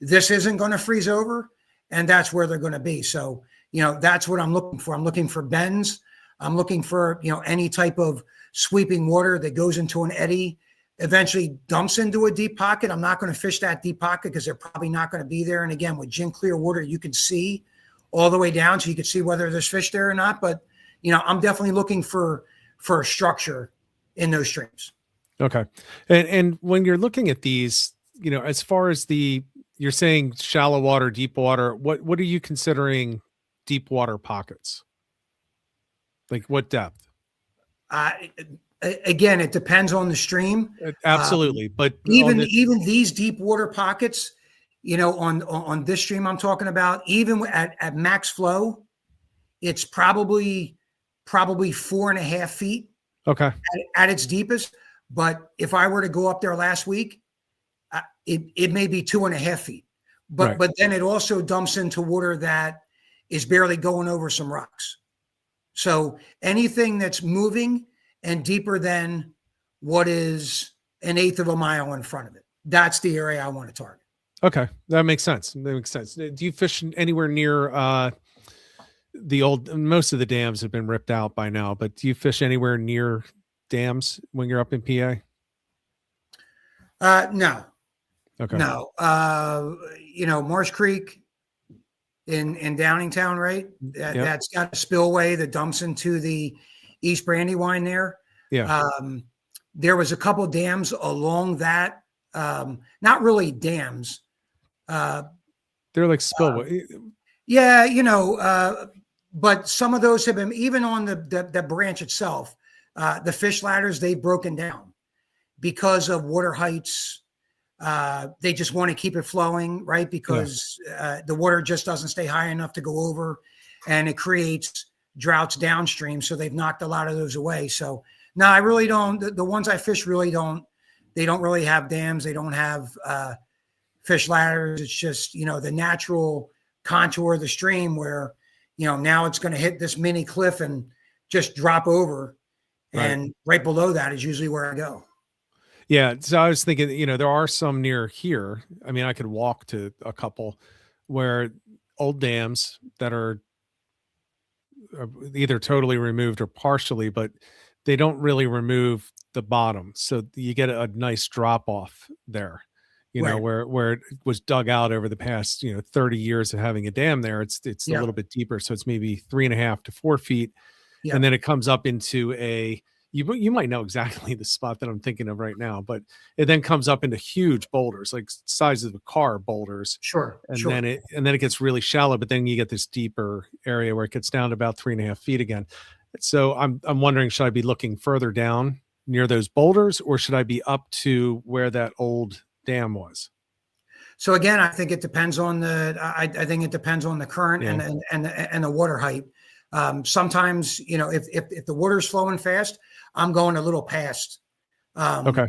this isn't going to freeze over, and that's where they're going to be. So, that's what I'm looking for. I'm looking for bends. I'm looking for, any type of sweeping water that goes into an eddy, eventually dumps into a deep pocket. I'm not going to fish that deep pocket because they're probably not going to be there. And again, with gin clear water, you can see all the way down, so you can see whether there's fish there or not. But I'm definitely looking for a structure in those streams. Okay. And when you're looking at these, as far as you're saying shallow water, deep water, what are you considering deep water pockets? Like what depth? Again, it depends on the stream. Absolutely. But even these deep water pockets, on this stream I'm talking about, even at max flow, it's probably 4.5 feet. Okay. At its deepest. But if I were to go up there last week, it may be 2.5 feet. But then it also dumps into water that is barely going over some rocks. So anything that's moving and deeper than what is 1/8 of a mile in front of it, that's the area I want to target. Okay. That makes sense. Do you fish anywhere near most of the dams have been ripped out by now, but do you fish anywhere near dams when you're up in PA? No. Okay. No. Marsh Creek in Downingtown, right? That's got a spillway that dumps into the East Brandywine there. Yeah. There was a couple dams along that not really dams. They're like spillway. Yeah, but some of those have been, even on the branch itself, the fish ladders, they've broken down because of water heights. They just want to keep it flowing, right? Because the water just doesn't stay high enough to go over, and it creates droughts downstream. So they've knocked a lot of those away. So no, I really don't. The ones I fish really don't. They don't really have dams. They don't have fish ladders. It's just, the natural contour of the stream where, now it's going to hit this mini cliff and just drop over. And right below that is usually where I go. Yeah. So I was thinking, there are some near here. I mean, I could walk to a couple where old dams that are either totally removed or partially, but they don't really remove the bottom. So you get a nice drop off there, where it was dug out over the past, 30 years of having a dam there. It's a little bit deeper. So it's maybe 3.5 to 4 feet. Yeah. And then it comes up into you might know exactly the spot that I'm thinking of right now, but it then comes up into huge boulders, like sizes of a car boulders. Sure. Then it gets really shallow, but then you get this deeper area where it gets down to about 3.5 feet again. So I'm wondering, should I be looking further down near those boulders, or should I be up to where that old dam was? So again, I think it depends on I think it depends on the current and the water height. Sometimes, if the water's flowing fast, I'm going a little past. Okay.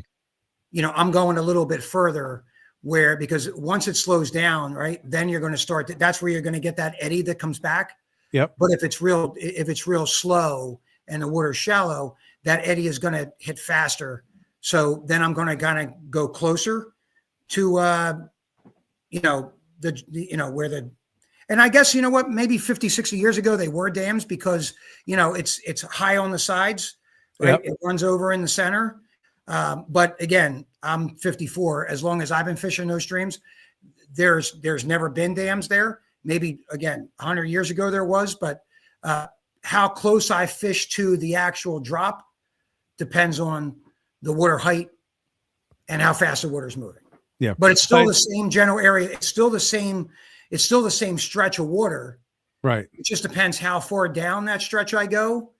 I'm going a little bit further because once it slows down, right, then you're going to start. That's where you're going to get that eddy that comes back. Yep. But if it's real slow and the water's shallow, that eddy is going to hit faster. So then I'm going to kind of go closer to, where and I guess, maybe 50, 60 years ago, they were dams because, it's high on the sides, right? Yep. It runs over in the center. But again, I'm 54. As long as I've been fishing those streams, there's never been dams there. Maybe, again, 100 years ago there was, but how close I fish to the actual drop depends on the water height and how fast the water's moving. Yeah. But it's still the same general area. It's still the same stretch of water. Right. It just depends how far down that stretch I go.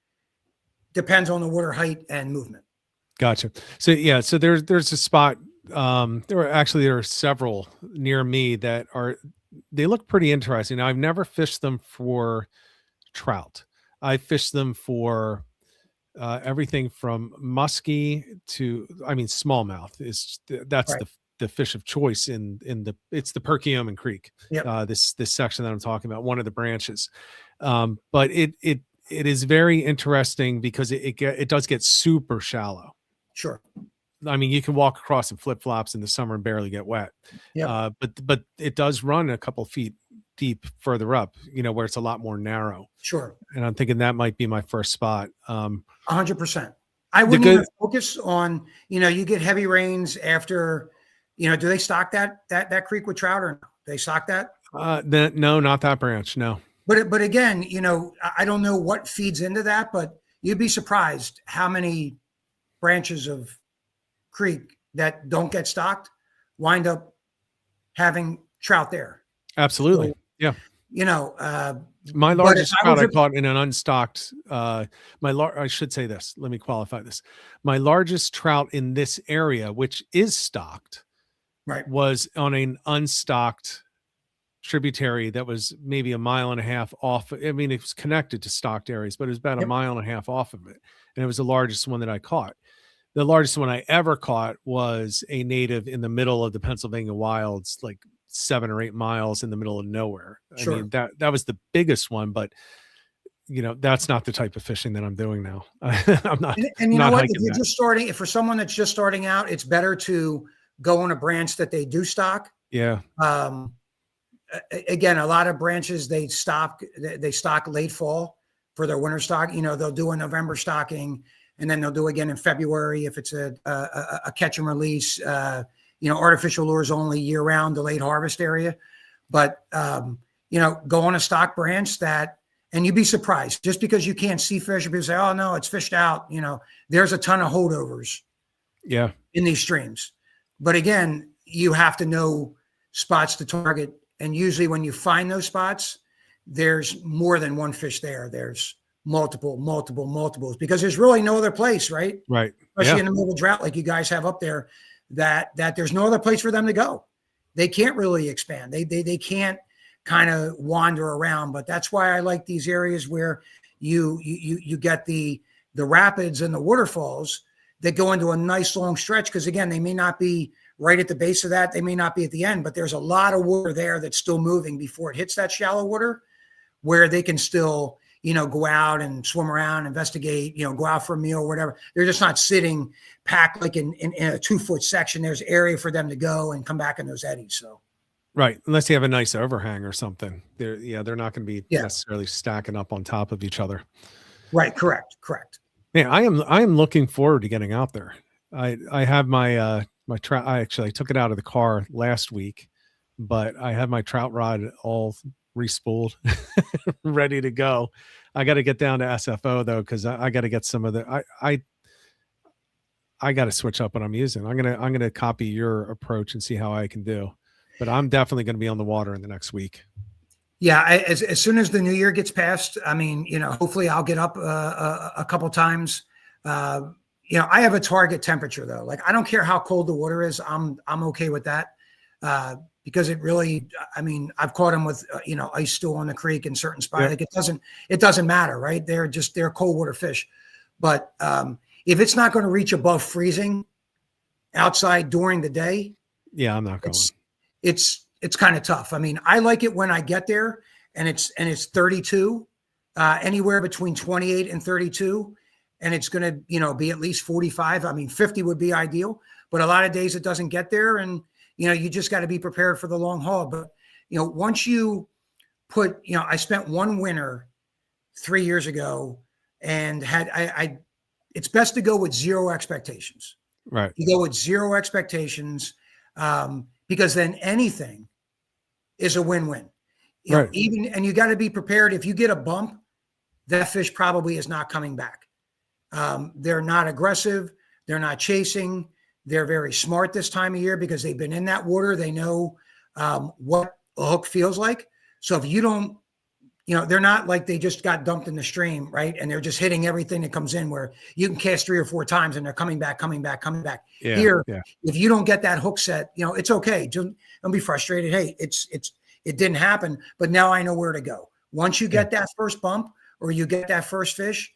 Depends on the water height and movement. Gotcha. So yeah, so there's a spot. There are several near me that they look pretty interesting. Now, I've never fished them for trout. I fished them for everything from muskie to, smallmouth that's right. The fish of choice it's the Perkiomen Creek. Yep. This section that I'm talking about, one of the branches. But it is very interesting because it does get super shallow. Sure. I mean, you can walk across in flip flops in the summer and barely get wet. Yeah. But it does run a couple feet deep further up, where it's a lot more narrow. Sure. And I'm thinking that might be my first spot. 100%. I wouldn't even focus on, you get heavy rains after, do they stock that creek with trout or no? They stock that? No, not that branch. No. But again, I don't know what feeds into that, but you'd be surprised how many branches of creek that don't get stocked wind up having trout there. Absolutely. So, yeah. My largest trout I caught in an unstocked, I should say this, let me qualify this. My largest trout in this area, which is stocked, right, was on an unstocked tributary that was maybe 1.5 miles off. I mean, it was connected to stocked areas, but it was about 1.5 miles off of it. And it was the largest one that I caught. The largest one I ever caught was a native in the middle of the Pennsylvania wilds, like 7 or 8 miles in the middle of nowhere. Sure. I mean, that was the biggest one, but that's not the type of fishing that I'm doing now. I'm not. And you know what? If you're just starting, for someone that's just starting out, it's better to go on a branch that they do stock. Yeah. Again, a lot of branches they stock late fall for their winter stock. They'll do a November stocking, and then they'll do again in February if it's a catch and release. Artificial lures only year round, the late harvest area. But go on a stock branch and you'd be surprised just because you can't see fish. People say, "Oh no, it's fished out." There's a ton of holdovers. Yeah. In these streams, But again, you have to know spots to target. And usually when you find those spots, there's more than one fish there. There's multiples, because there's really no other place, right? Right. Especially Yeah. in the middle of drought like you guys have up there, that there's no other place for them to go. They can't really expand. They can't kind of wander around. But that's why I like these areas where you get the rapids and the waterfalls that go into a nice long stretch, because again, they may not be right at the base of that, they may not be at the end, but there's a lot of water there that's still moving before it hits that shallow water, where they can still, go out and swim around, investigate, go out for a meal or whatever. They're just not sitting packed like in a 2-foot section. There's area for them to go and come back in those eddies. So Right. Unless you have a nice overhang or something. They're not going to be yeah, necessarily stacking up on top of each other. right. Correct. Man, I am looking forward to getting out there. I have my my trout. I took it out of the car last week, but I have my trout rod all respooled, ready to go. I got to get down to SFO though, because I got to get some of the I got to switch up what I'm using. I'm gonna copy your approach and see how I can do. But I'm definitely going to be on the water in the next week. Yeah, as soon as the new year gets passed, I mean, hopefully I'll get up a couple times. I have a target temperature though. Like I don't care how cold the water is. I'm okay with that because it really. I mean, I've caught them with ice still on the creek in certain spots. Yeah. Like it doesn't matter, right? They're cold water fish. But if it's not going to reach above freezing outside during the day, yeah, I'm not going. It's kind of tough. I mean, I like it when I get there and it's 32, anywhere between 28 and 32, and it's going to, be at least 45. I mean, 50 would be ideal, but a lot of days it doesn't get there, and you just got to be prepared for the long haul. But once you put, I spent one winter 3 years ago and had it's best to go with zero expectations. Right. You go with zero expectations, because then anything is a win-win. Right. And you got to be prepared. If you get a bump, that fish probably is not coming back. They're not aggressive. They're not chasing. They're very smart this time of year because they've been in that water. They know what a hook feels like. So if you don't, they're not like they just got dumped in the stream, right? And they're just hitting everything that comes in, where you can cast 3 or 4 times and they're coming back. Yeah, Here, yeah. if you don't get that hook set, it's okay. Don't be frustrated. Hey, it didn't happen, but now I know where to go. Once you get that first bump or you get that first fish,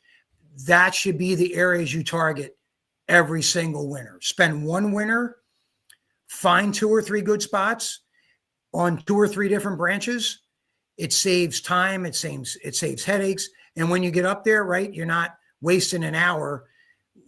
that should be the areas you target every single winter. Spend one winter, find 2 or 3 good spots on 2 or 3 different branches. It saves time. It saves headaches. And when you get up there, right, you're not wasting an hour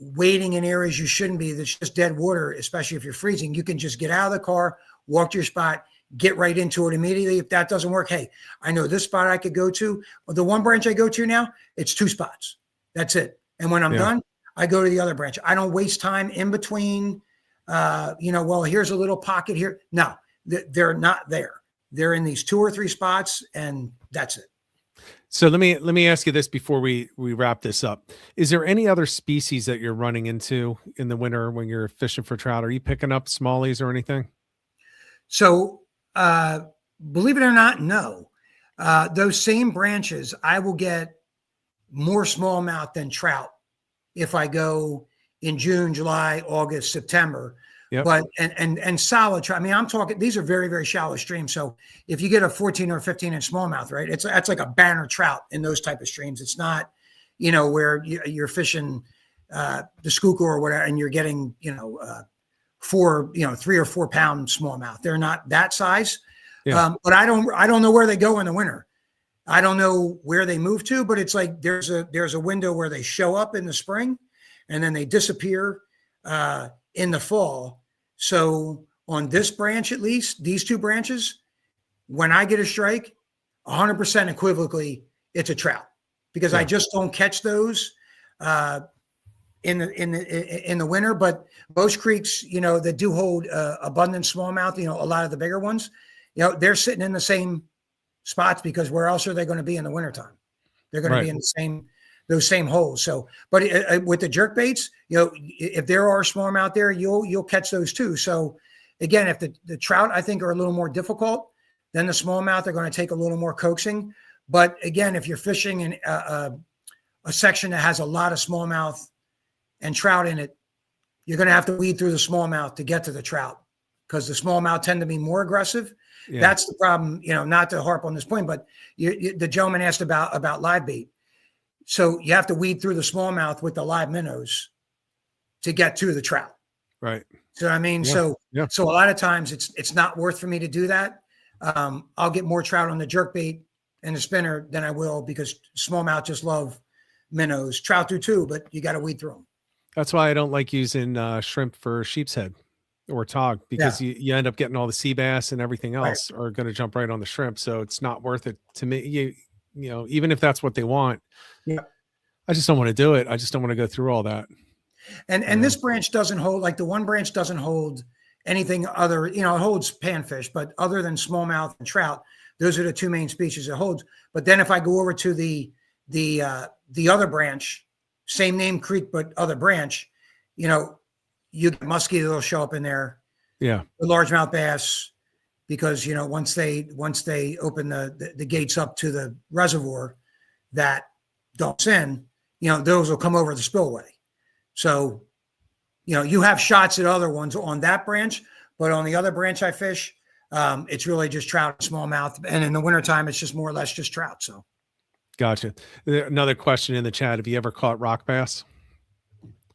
waiting in areas you shouldn't be. That's just dead water, especially if you're freezing. You can just get out of the car, walk to your spot, get right into it immediately. If that doesn't work, hey, I know this spot I could go to. Well, the one branch I go to now, it's 2 spots. That's it. And when I'm done, I go to the other branch. I don't waste time in between. Well, here's a little pocket here. No, they're not there. They're in these 2 or 3 spots, and that's it. So let me ask you this before we wrap this up. Is there any other species that you're running into in the winter when you're fishing for trout? Are you picking up smallies or anything? So believe it or not, no. Those same branches, I will get more smallmouth than trout if I go in June, July, August, September. Yep. But and solid trout. I mean, I'm talking, these are very, very shallow streams. So if you get a 14 or 15 inch smallmouth, right, that's like a banner trout in those type of streams. It's not, where you're fishing the Schuylkill or whatever, and you're getting, 3 or 4 pound smallmouth. They're not that size. Yeah. But I don't know where they go in the winter. I don't know where they move to, but it's like there's a window where they show up in the spring and then they disappear in the fall. So on this branch, at least these 2 branches, when I get a strike, 100% equivocally, it's a trout, because I just don't catch those in the winter. But most creeks, that do hold abundant smallmouth, a lot of the bigger ones, they're sitting in the same spots, because where else are they going to be in the wintertime? They're going to be in those same holes. So, but with the jerk baits, if there are smallmouth there, you'll catch those too. So, again, if the trout, I think, are a little more difficult than the smallmouth, they're going to take a little more coaxing. But again, if you're fishing in a section that has a lot of smallmouth and trout in it, you're going to have to weed through the smallmouth to get to the trout, because the smallmouth tend to be more aggressive. Yeah. That's the problem, not to harp on this point, but the gentleman asked about live bait. So you have to weed through the smallmouth with the live minnows to get to the trout. Right. So, I mean, so a lot of times it's not worth for me to do that. I'll get more trout on the jerk bait and the spinner than I will, because smallmouth just love minnows. Trout do too, but you got to weed through them. That's why I don't like using shrimp for sheep's head or tog, because you end up getting all the sea bass and everything else are going to jump right on the shrimp. So it's not worth it to me. Even if that's what they want, I just don't want to do it. I just don't want to go through all that. And this branch doesn't hold, like the one branch doesn't hold anything other, it holds panfish, but other than smallmouth and trout, those are the two main species it holds. But then if I go over to the other branch, same name creek, but other branch, you get muskie that'll show up in there. Yeah. The largemouth bass, because, once they open the gates up to the reservoir that dumps in, those will come over the spillway. So, you have shots at other ones on that branch, but on the other branch I fish, it's really just trout, smallmouth. And in the wintertime, it's just more or less just trout. So. Gotcha. Another question in the chat. Have you ever caught rock bass?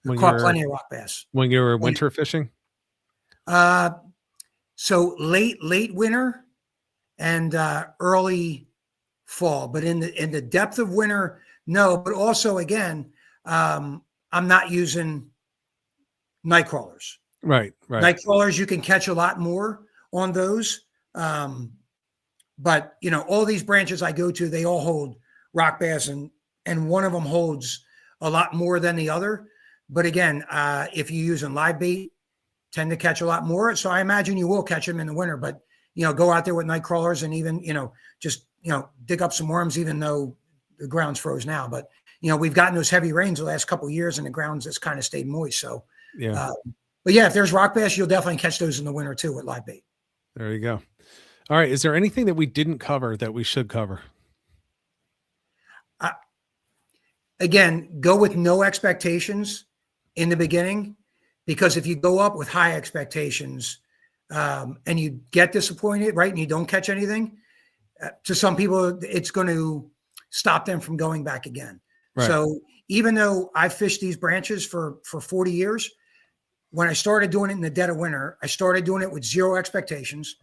I caught plenty of rock bass. When you were winter fishing? So late winter and early fall, but in the depth of winter, no. But also, again, I'm not using night crawlers. Right. Night crawlers, you can catch a lot more on those. But all these branches I go to, they all hold rock bass, and one of them holds a lot more than the other. But again, if you're using live bait, tend to catch a lot more. So I imagine you will catch them in the winter, but go out there with night crawlers and even, just, dig up some worms, even though the ground's froze now. But, we've gotten those heavy rains the last couple of years and the ground's just kind of stayed moist. So, but yeah, if there's rock bass, you'll definitely catch those in the winter too with live bait. There you go. All right. Is there anything that we didn't cover that we should cover? Again, go with no expectations in the beginning, because if you go up with high expectations and you get disappointed, right, and you don't catch anything, to some people, it's going to stop them from going back again. Right. So even though I fished these branches for 40 years, when I started doing it in the dead of winter, I started doing it with zero expectations.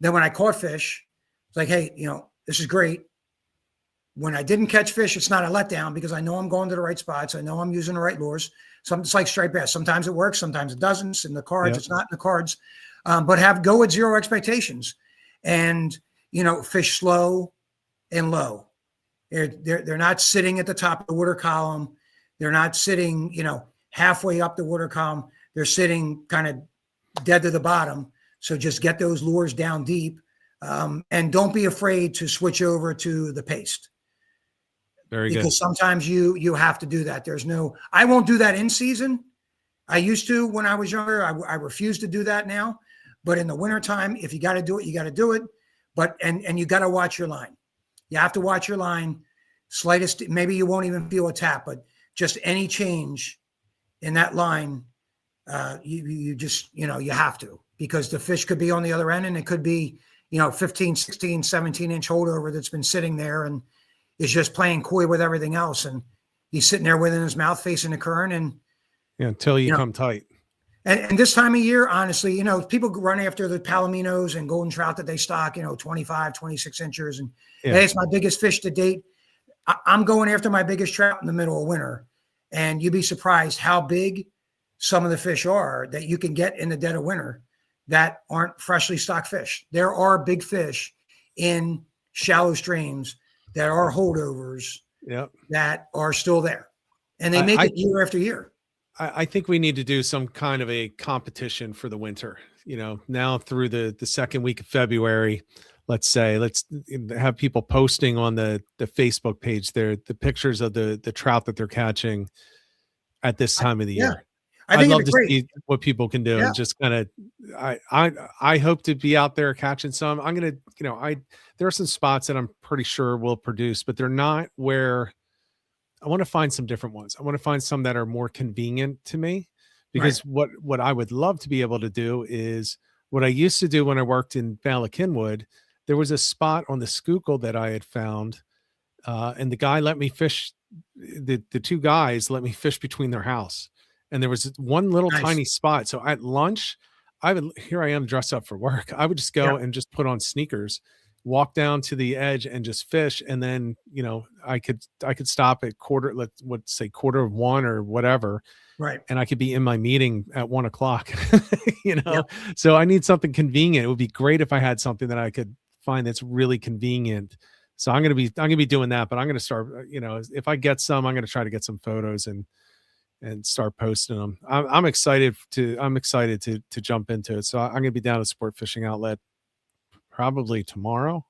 Then when I caught fish, it's like, hey, this is great. When I didn't catch fish, it's not a letdown, because I know I'm going to the right spots. I know I'm using the right lures. It's like striped bass. Sometimes it works, sometimes it doesn't. In the cards, it's not in the cards. But go with zero expectations, and fish slow and low. They're not sitting at the top of the water column. They're not sitting, halfway up the water column. They're sitting kind of dead to the bottom. So just get those lures down deep, and don't be afraid to switch over to the paste. Very good. Because sometimes you have to do that. I won't do that in season. I used to when I was younger. I refuse to do that now. But in the wintertime, if you got to do it, you got to do it. But and you got to watch your line. You have to watch your line. Slightest, maybe you won't even feel a tap, but just any change in that line, you just, you have to, because the fish could be on the other end, and it could be, 15, 16, 17-inch holdover that's been sitting there and is just playing coy with everything else. And he's sitting there within his mouth facing the current, and until you come tight. And this time of year, honestly, people run after the palominos and golden trout that they stock, 25, 26 inches. And hey, it's my biggest fish to date. I'm going after my biggest trout in the middle of winter. And you'd be surprised how big some of the fish are that you can get in the dead of winter that aren't freshly stocked fish. There are big fish in shallow streams that are holdovers that are still there. And they make it year after year. I think we need to do some kind of a competition for the winter, now through the second week of February. Let's have people posting on the Facebook page there, the pictures of the trout that they're catching at this time of the year. I I'd think love it'd be to great. see what people can do Yeah. and just kind of I hope to be out there catching some. I'm gonna, I there are some spots that I'm pretty sure will produce, but they're not where I want to find some different ones. I want to find some that are more convenient to me Right. because what I would love to be able to do is what I used to do when I worked in Bala. There was a spot on the Schuylkill that I had found, and the guy let me fish. The two guys let me fish between their house, and there was one little Nice. tiny spot. So at lunch, I would here I am dressed up for work. I would just Yeah. go and just put on sneakers, walk down to the edge, and just fish. And then I could stop at let's say quarter of one or whatever, Right. and I could be in my meeting at 1 o'clock. you Yeah. know, so I need something convenient. It would be great if I had something that I could find that's really convenient. So I'm gonna be doing that, but I'm gonna start. If I get some, I'm gonna try to get some photos and start posting them. I'm excited to jump into it. So I'm gonna be down at Sport Fishing Outlet probably tomorrow,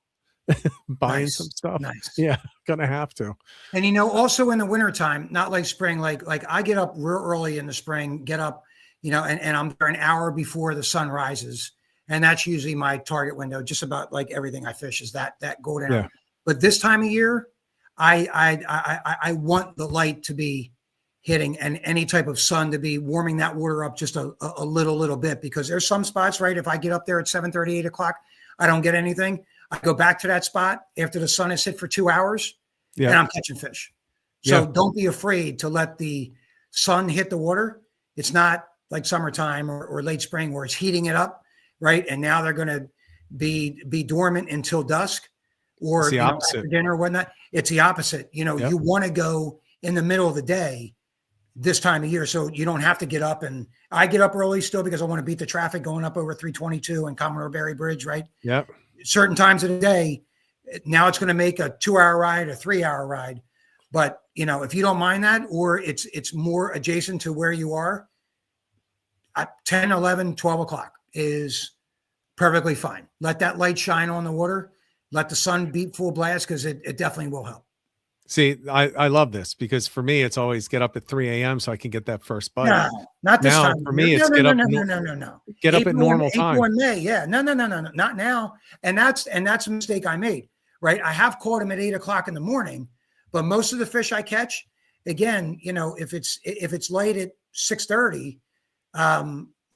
buying some Nice. stuff. Nice. Yeah, gonna have to. And also in the wintertime, not like spring, like I get up real early in the spring, get up, and I'm there an hour before the sun rises. And that's usually my target window. Just about like everything I fish is that golden Yeah, hour. But this time of year, I want the light to be hitting and any type of sun to be warming that water up just a little bit, because there's some spots, right? If I get up there at 7:30, 8 o'clock, I don't get anything. I go back to that spot after the sun has hit for 2 hours and yeah, I'm catching fish. So yeah. don't be afraid to let the sun hit the water. It's not like summertime or late spring where it's heating it up, right? And now they're going to be dormant until dusk, It's or the after opposite. dinner or whatnot. It's the opposite. Yep. You want to go in the middle of the day this time of year, so you don't have to get up. And I get up early still because I want to beat the traffic going up over 322 and Commodore Barry Bridge, right? Yep. Certain times of the day, now it's going to make a 2-hour ride, a 3-hour ride. But if you don't mind that, or it's more adjacent to where you are, at 10, 11, 12 o'clock is perfectly fine. Let that light shine on the water. Let the sun beat full blast, because it definitely will help. See, I love this because for me, it's always get up at 3 a.m. so I can get that first bite. No, not this Now, time of for year. me, No, it's no, no, no, no, no, no, no. get up at normal April time. and May. Yeah. No, no, no, no, no, not now. And that's a mistake I made, right? I have caught them at 8 o'clock in the morning, but most of the fish I catch, again, if it's late at 6:30,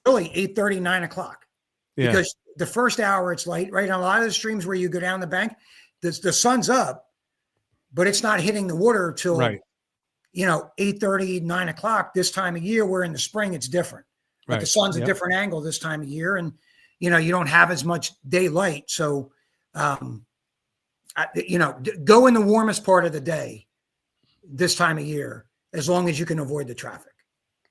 really 8:30, 9 o'clock, Yeah. because the first hour it's light, right? On a lot of the streams where you go down the bank, the sun's up, but it's not hitting the water till Right. 8:30, 9 o'clock. This time of year, where in the spring it's different. Like the Right. sun's a Yep. different angle this time of year, and you don't have as much daylight. So, go in the warmest part of the day this time of year, as long as you can avoid the traffic.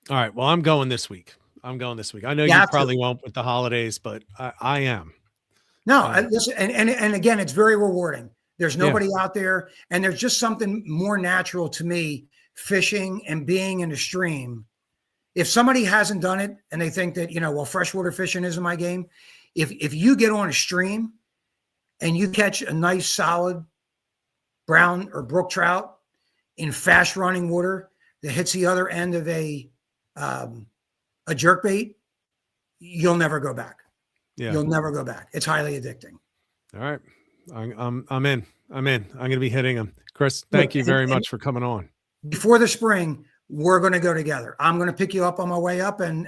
All right. Well, I'm going this week. I know You you have to. probably won't with the holidays, but I am. No, Um, listen, and again, it's very rewarding. There's Yeah. nobody out there, and there's just something more natural to me fishing and being in a stream. If somebody hasn't done it and they think that, well, freshwater fishing isn't my game, if you get on a stream and you catch a nice solid brown or brook trout in fast running water that hits the other end of a jerkbait, you'll never go back. Yeah. You'll never go back. It's highly addicting. All right. I'm in. I'm going to be hitting them. Chris, thank you very much for coming on. Before the spring, we're going to go together. I'm going to pick you up on my way up, and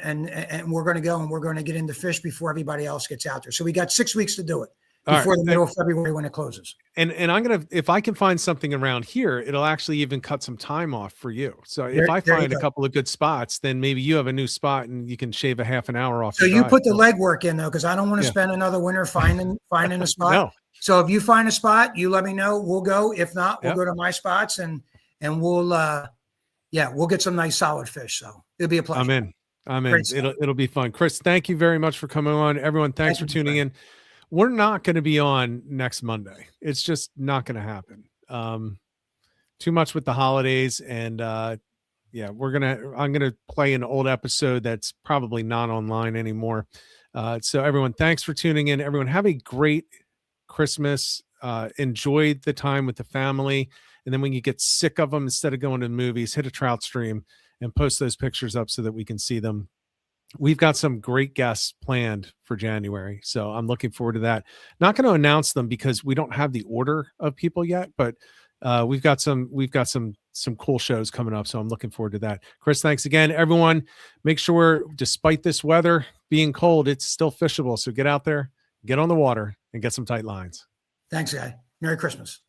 we're going to go, and we're going to get into fish before everybody else gets out there. So we got 6 weeks to do it before the middle of February when it closes. And I'm going to, if I can find something around here, it'll actually even cut some time off for you. So if I find a couple of good spots, then maybe you have a new spot and you can shave a half an hour off. So you put the legwork in, though, because I don't want to spend another winter finding a spot. No. So if you find a spot, you let me know. We'll go. If not, we'll go to my spots, and we'll get some nice solid fish. So it'll be a pleasure. I'm in. It'll be fun. Chris, thank you very much for coming on. Everyone, thanks for tuning in. We're not going to be on next Monday. It's just not going to happen. Too much with the holidays, and I'm going to play an old episode that's probably not online anymore. So everyone, thanks for tuning in. Everyone, have a great Christmas. Enjoy the time with the family. And then when you get sick of them, instead of going to the movies, hit a trout stream and post those pictures up so that we can see them. We've got some great guests planned for January, so I'm looking forward to that. Not going to announce them because we don't have the order of people yet, but we've got some cool shows coming up, so I'm looking forward to that. Chris, thanks again. Everyone, make sure, despite this weather being cold, it's still fishable. So get out there, get on the water, and get some tight lines. Thanks, Guy. Merry Christmas.